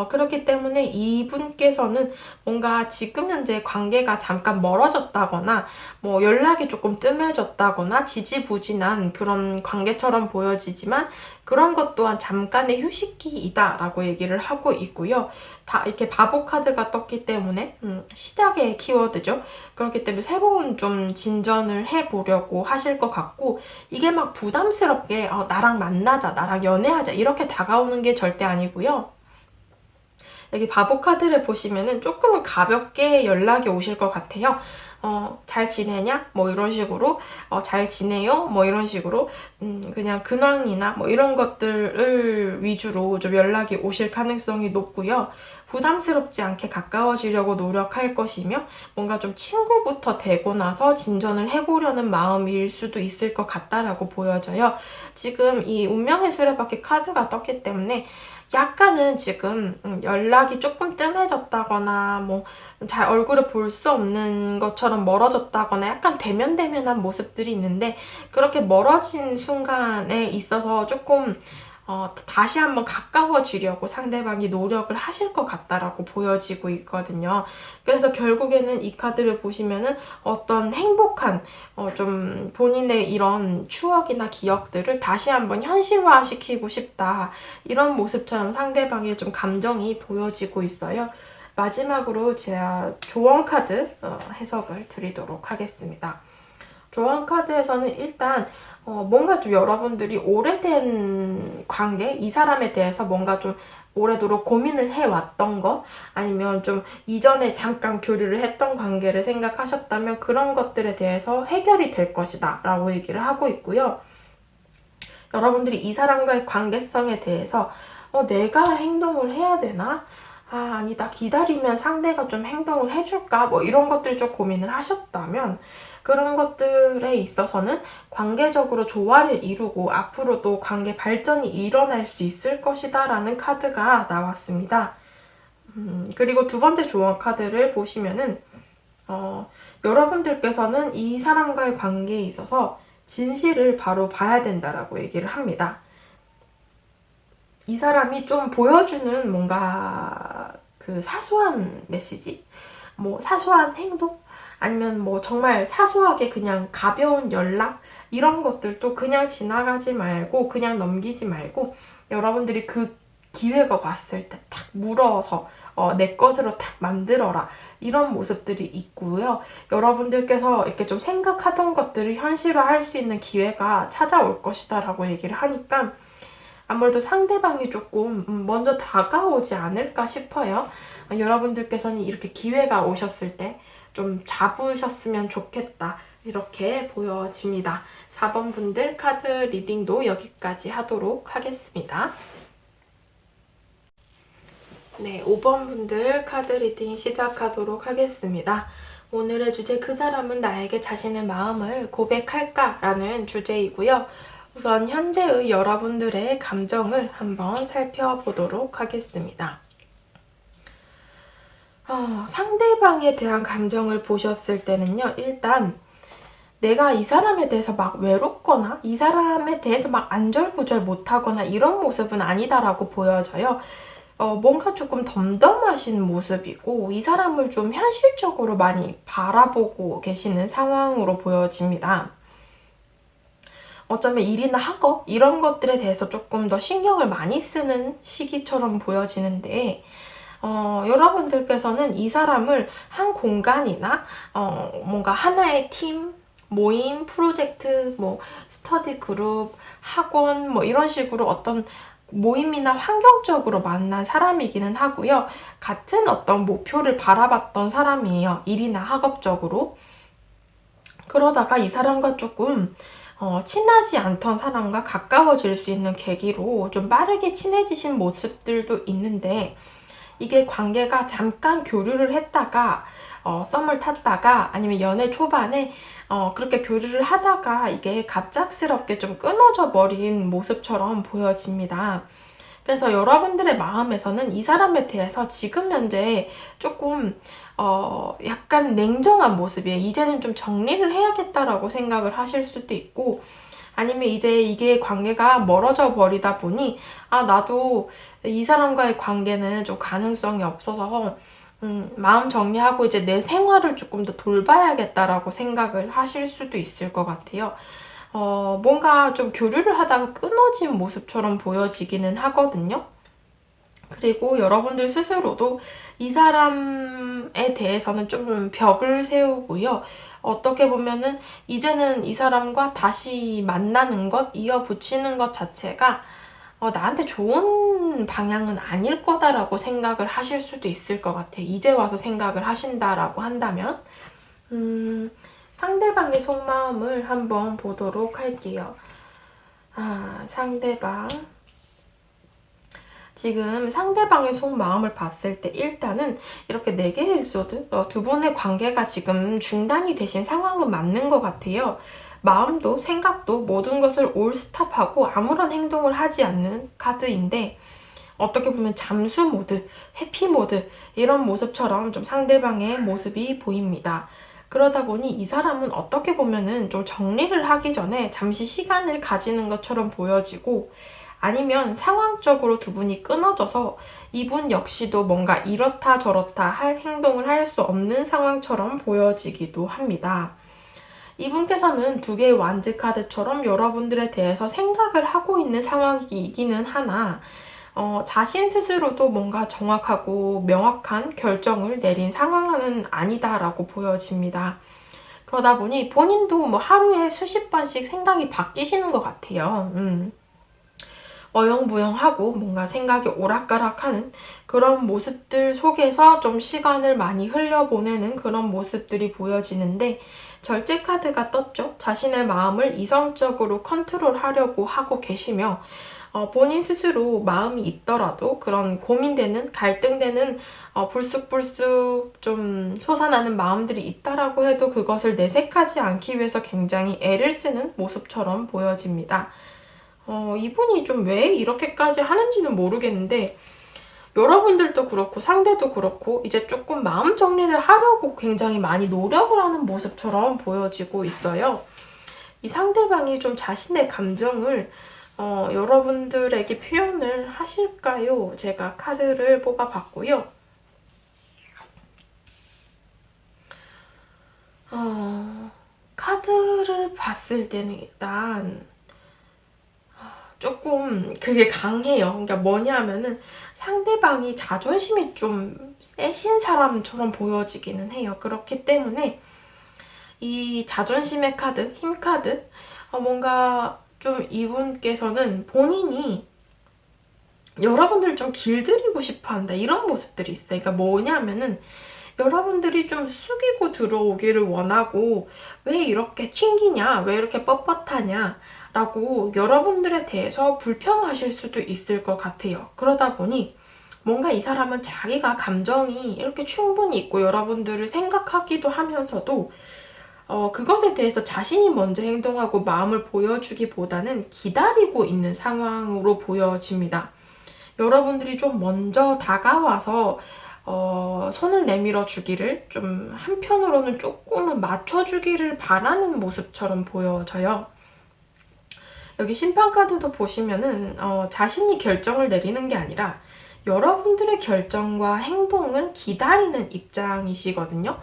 그렇기 때문에 이분께서는 뭔가 지금 현재 관계가 잠깐 멀어졌다거나 뭐 연락이 조금 뜸해졌다거나 지지부진한 그런 관계처럼 보여지지만 그런 것 또한 잠깐의 휴식기이다 라고 얘기를 하고 있고요. 다 이렇게 바보 카드가 떴기 때문에 시작의 키워드죠. 그렇기 때문에 새로운 좀 진전을 해보려고 하실 것 같고 이게 막 부담스럽게 나랑 만나자, 나랑 연애하자 이렇게 다가오는 게 절대 아니고요. 여기 바보 카드를 보시면은 조금은 가볍게 연락이 오실 것 같아요. 잘 지내냐? 뭐 이런 식으로, 잘 지내요? 뭐 이런 식으로, 그냥 근황이나 뭐 이런 것들을 위주로 좀 연락이 오실 가능성이 높고요. 부담스럽지 않게 가까워지려고 노력할 것이며, 뭔가 좀 친구부터 되고 나서 진전을 해보려는 마음일 수도 있을 것 같다라고 보여져요. 지금 이 운명의 수레바퀴 카드가 떴기 때문에 약간은 지금 연락이 조금 뜸해졌다거나 뭐 잘 얼굴을 볼 수 없는 것처럼 멀어졌다거나 약간 대면대면한 모습들이 있는데 그렇게 멀어진 순간에 있어서 조금 다시 한번 가까워지려고 상대방이 노력을 하실 것 같다라고 보여지고 있거든요. 그래서 결국에는 이 카드를 보시면은 어떤 행복한 좀 본인의 이런 추억이나 기억들을 다시 한번 현실화시키고 싶다. 이런 모습처럼 상대방의 좀 감정이 보여지고 있어요. 마지막으로 제가 조언 카드 해석을 드리도록 하겠습니다. 조언 카드에서는 일단 뭔가 좀 여러분들이 오래된 관계, 이 사람에 대해서 뭔가 좀 오래도록 고민을 해왔던 거 아니면 좀 이전에 잠깐 교류를 했던 관계를 생각하셨다면 그런 것들에 대해서 해결이 될 것이다 라고 얘기를 하고 있고요. 여러분들이 이 사람과의 관계성에 대해서 내가 행동을 해야 되나? 아니다. 기다리면 상대가 좀 행동을 해줄까? 뭐 이런 것들 좀 고민을 하셨다면 그런 것들에 있어서는 관계적으로 조화를 이루고 앞으로도 관계 발전이 일어날 수 있을 것이다 라는 카드가 나왔습니다. 그리고 두 번째 조언 카드를 보시면은 여러분들께서는 이 사람과의 관계에 있어서 진실을 바로 봐야 된다라고 얘기를 합니다. 이 사람이 좀 보여주는 뭔가 그 사소한 메시지? 뭐 사소한 행동? 아니면 뭐 정말 사소하게 그냥 가벼운 연락? 이런 것들도 그냥 지나가지 말고 그냥 넘기지 말고 여러분들이 그 기회가 왔을 때 탁 물어서 내 것으로 탁 만들어라. 이런 모습들이 있고요. 여러분들께서 이렇게 좀 생각하던 것들을 현실화할 수 있는 기회가 찾아올 것이다 라고 얘기를 하니까 아무래도 상대방이 조금 먼저 다가오지 않을까 싶어요. 여러분들께서는 이렇게 기회가 오셨을 때 좀 잡으셨으면 좋겠다. 이렇게 보여집니다. 4번 분들 카드 리딩도 여기까지 하도록 하겠습니다. 네, 5번 분들 카드 리딩 시작하도록 하겠습니다. 오늘의 주제 그 사람은 나에게 자신의 마음을 고백할까? 라는 주제이고요. 우선 현재의 여러분들의 감정을 한번 살펴보도록 하겠습니다. 상대방에 대한 감정을 보셨을 때는요. 일단 내가 이 사람에 대해서 막 외롭거나 이 사람에 대해서 막 안절부절 못하거나 이런 모습은 아니다라고 보여져요. 뭔가 조금 덤덤하신 모습이고 이 사람을 좀 현실적으로 많이 바라보고 계시는 상황으로 보여집니다. 어쩌면 일이나 학업 이런 것들에 대해서 조금 더 신경을 많이 쓰는 시기처럼 보여지는데 여러분들께서는 이 사람을 한 공간이나 뭔가 하나의 팀, 모임, 프로젝트, 뭐 스터디 그룹, 학원 뭐 이런 식으로 어떤 모임이나 환경적으로 만난 사람이기는 하고요. 같은 어떤 목표를 바라봤던 사람이에요. 일이나 학업적으로. 그러다가 이 사람과 조금 친하지 않던 사람과 가까워질 수 있는 계기로 좀 빠르게 친해지신 모습들도 있는데 이게 관계가 잠깐 교류를 했다가 썸을 탔다가 아니면 연애 초반에 그렇게 교류를 하다가 이게 갑작스럽게 좀 끊어져 버린 모습처럼 보여집니다. 그래서 여러분들의 마음에서는 이 사람에 대해서 지금 현재 조금 약간 냉정한 모습이에요. 이제는 좀 정리를 해야겠다라고 생각을 하실 수도 있고 아니면 이제 이게 관계가 멀어져 버리다 보니 나도 이 사람과의 관계는 좀 가능성이 없어서 마음 정리하고 이제 내 생활을 조금 더 돌봐야겠다라고 생각을 하실 수도 있을 것 같아요. 뭔가 좀 교류를 하다가 끊어진 모습처럼 보여지기는 하거든요. 그리고 여러분들 스스로도 이 사람에 대해서는 좀 벽을 세우고요. 어떻게 보면은 이제는 이 사람과 다시 만나는 것, 이어붙이는 것 자체가 나한테 좋은 방향은 아닐 거다라고 생각을 하실 수도 있을 것 같아요. 이제 와서 생각을 하신다라고 한다면. 상대방의 속마음을 한번 보도록 할게요. 상대방. 지금 상대방의 속마음을 봤을 때 일단은 이렇게 4개의 에피소드, 두 분의 관계가 지금 중단이 되신 상황은 맞는 것 같아요. 마음도 생각도 모든 것을 올스탑하고 아무런 행동을 하지 않는 카드인데 어떻게 보면 잠수 모드, 해피 모드 이런 모습처럼 좀 상대방의 모습이 보입니다. 그러다 보니 이 사람은 어떻게 보면은 좀 정리를 하기 전에 잠시 시간을 가지는 것처럼 보여지고 아니면 상황적으로 두 분이 끊어져서 이분 역시도 뭔가 이렇다 저렇다 할 행동을 할 수 없는 상황처럼 보여지기도 합니다. 이분께서는 2개의 완즈 카드처럼 여러분들에 대해서 생각을 하고 있는 상황이기는 하나 자신 스스로도 뭔가 정확하고 명확한 결정을 내린 상황은 아니다라고 보여집니다. 그러다 보니 본인도 뭐 하루에 수십 번씩 생각이 바뀌시는 것 같아요. 어영부영하고 뭔가 생각이 오락가락하는 그런 모습들 속에서 좀 시간을 많이 흘려보내는 그런 모습들이 보여지는데 절제 카드가 떴죠. 자신의 마음을 이성적으로 컨트롤하려고 하고 계시며 본인 스스로 마음이 있더라도 그런 고민되는 갈등되는 불쑥불쑥 좀 솟아나는 마음들이 있다라고 해도 그것을 내색하지 않기 위해서 굉장히 애를 쓰는 모습처럼 보여집니다. 이분이 좀 왜 이렇게까지 하는지는 모르겠는데 여러분들도 그렇고 상대도 그렇고 이제 조금 마음 정리를 하려고 굉장히 많이 노력을 하는 모습처럼 보여지고 있어요. 이 상대방이 좀 자신의 감정을 여러분들에게 표현을 하실까요? 제가 카드를 뽑아봤고요. 카드를 봤을 때는 일단 조금 그게 강해요. 그러니까 뭐냐면은 상대방이 자존심이 좀 세신 사람처럼 보여지기는 해요. 그렇기 때문에 이 자존심의 카드, 힘 카드 뭔가 좀 이분께서는 본인이 여러분들을 좀 길들이고 싶어 한다 이런 모습들이 있어요. 그러니까 뭐냐면은 여러분들이 좀 숙이고 들어오기를 원하고 왜 이렇게 튕기냐 왜 이렇게 뻣뻣하냐 라고 여러분들에 대해서 불평하실 수도 있을 것 같아요. 그러다 보니 뭔가 이 사람은 자기가 감정이 이렇게 충분히 있고 여러분들을 생각하기도 하면서도 그것에 대해서 자신이 먼저 행동하고 마음을 보여주기보다는 기다리고 있는 상황으로 보여집니다. 여러분들이 좀 먼저 다가와서 손을 내밀어 주기를, 좀 한편으로는 조금은 맞춰주기를 바라는 모습처럼 보여져요. 여기 심판카드도 보시면은 자신이 결정을 내리는 게 아니라 여러분들의 결정과 행동을 기다리는 입장이시거든요.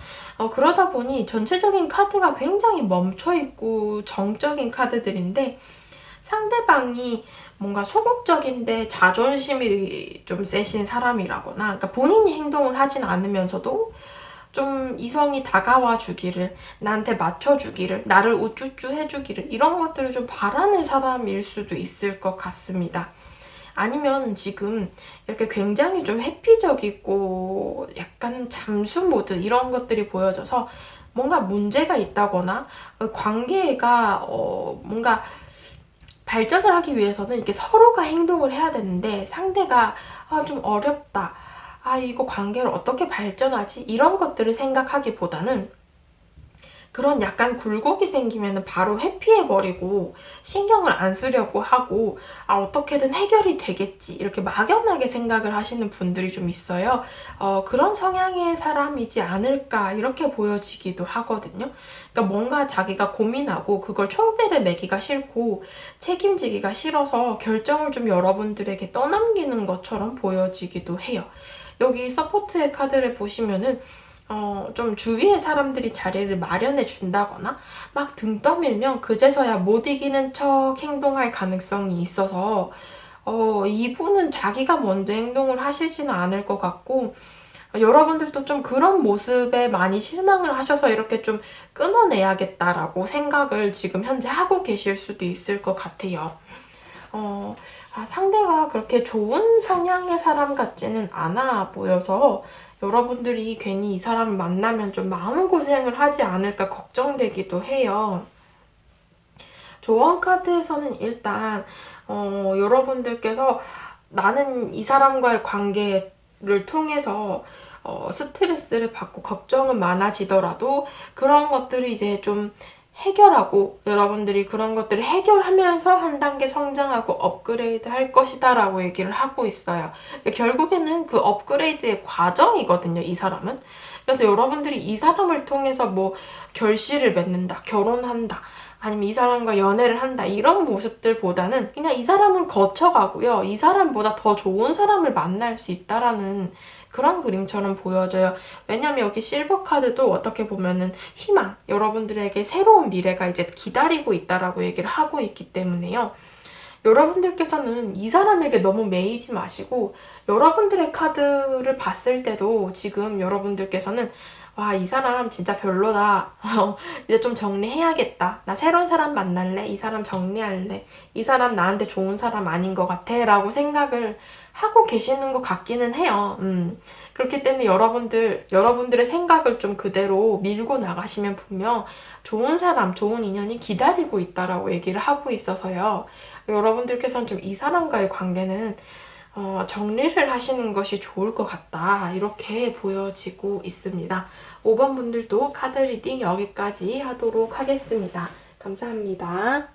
그러다 보니 전체적인 카드가 굉장히 멈춰있고 정적인 카드들인데, 상대방이 뭔가 소극적인데 자존심이 좀 세신 사람이라거나, 그러니까 본인이 행동을 하진 않으면서도 좀 이성이 다가와 주기를, 나한테 맞춰주기를, 나를 우쭈쭈 해주기를, 이런 것들을 좀 바라는 사람일 수도 있을 것 같습니다. 아니면 지금 이렇게 굉장히 좀 회피적이고 약간 잠수 모드, 이런 것들이 보여져서 뭔가 문제가 있다거나 관계가 뭔가 발전을 하기 위해서는 이렇게 서로가 행동을 해야 되는데, 상대가 좀 어렵다, 이거 관계를 어떻게 발전하지? 이런 것들을 생각하기보다는 그런 약간 굴곡이 생기면 바로 회피해버리고 신경을 안 쓰려고 하고, 어떻게든 해결이 되겠지, 이렇게 막연하게 생각을 하시는 분들이 좀 있어요. 그런 성향의 사람이지 않을까, 이렇게 보여지기도 하거든요. 그러니까 뭔가 자기가 고민하고 그걸 총대를 매기가 싫고 책임지기가 싫어서 결정을 좀 여러분들에게 떠넘기는 것처럼 보여지기도 해요. 여기 서포트의 카드를 보시면은 좀 주위의 사람들이 자리를 마련해 준다거나 막 등 떠밀면 그제서야 못 이기는 척 행동할 가능성이 있어서 이분은 자기가 먼저 행동을 하시지는 않을 것 같고, 여러분들도 좀 그런 모습에 많이 실망을 하셔서 이렇게 좀 끊어내야겠다라고 생각을 지금 현재 하고 계실 수도 있을 것 같아요. 상대가 그렇게 좋은 성향의 사람 같지는 않아 보여서 여러분들이 괜히 이 사람을 만나면 좀 마음고생을 하지 않을까 걱정되기도 해요. 조언 카드에서는 일단 여러분들께서 나는 이 사람과의 관계를 통해서 스트레스를 받고 걱정은 많아지더라도 그런 것들을 이제 좀 해결하고, 여러분들이 그런 것들을 해결하면서 한 단계 성장하고 업그레이드 할 것이다 라고 얘기를 하고 있어요. 결국에는 그 업그레이드의 과정이거든요, 이 사람은. 그래서 여러분들이 이 사람을 통해서 뭐 결실을 맺는다, 결혼한다, 아니면 이 사람과 연애를 한다, 이런 모습들보다는 그냥 이 사람은 거쳐가고요, 이 사람보다 더 좋은 사람을 만날 수 있다라는 그런 그림처럼 보여져요. 왜냐면 여기 실버 카드도 어떻게 보면은 희망, 여러분들에게 새로운 미래가 이제 기다리고 있다라고 얘기를 하고 있기 때문에요. 여러분들께서는 이 사람에게 너무 매이지 마시고, 여러분들의 카드를 봤을 때도 지금 여러분들께서는 와, 이 사람 진짜 별로다. 이제 좀 정리해야겠다. 나 새로운 사람 만날래. 이 사람 정리할래. 이 사람 나한테 좋은 사람 아닌 것 같아. 라고 생각을 하고 계시는 것 같기는 해요. 그렇기 때문에 여러분들의 생각을 좀 그대로 밀고 나가시면 분명 좋은 사람, 좋은 인연이 기다리고 있다라고 얘기를 하고 있어서요. 여러분들께서는 좀 이 사람과의 관계는 정리를 하시는 것이 좋을 것 같다, 이렇게 보여지고 있습니다. 5번 분들도 카드 리딩 여기까지 하도록 하겠습니다. 감사합니다.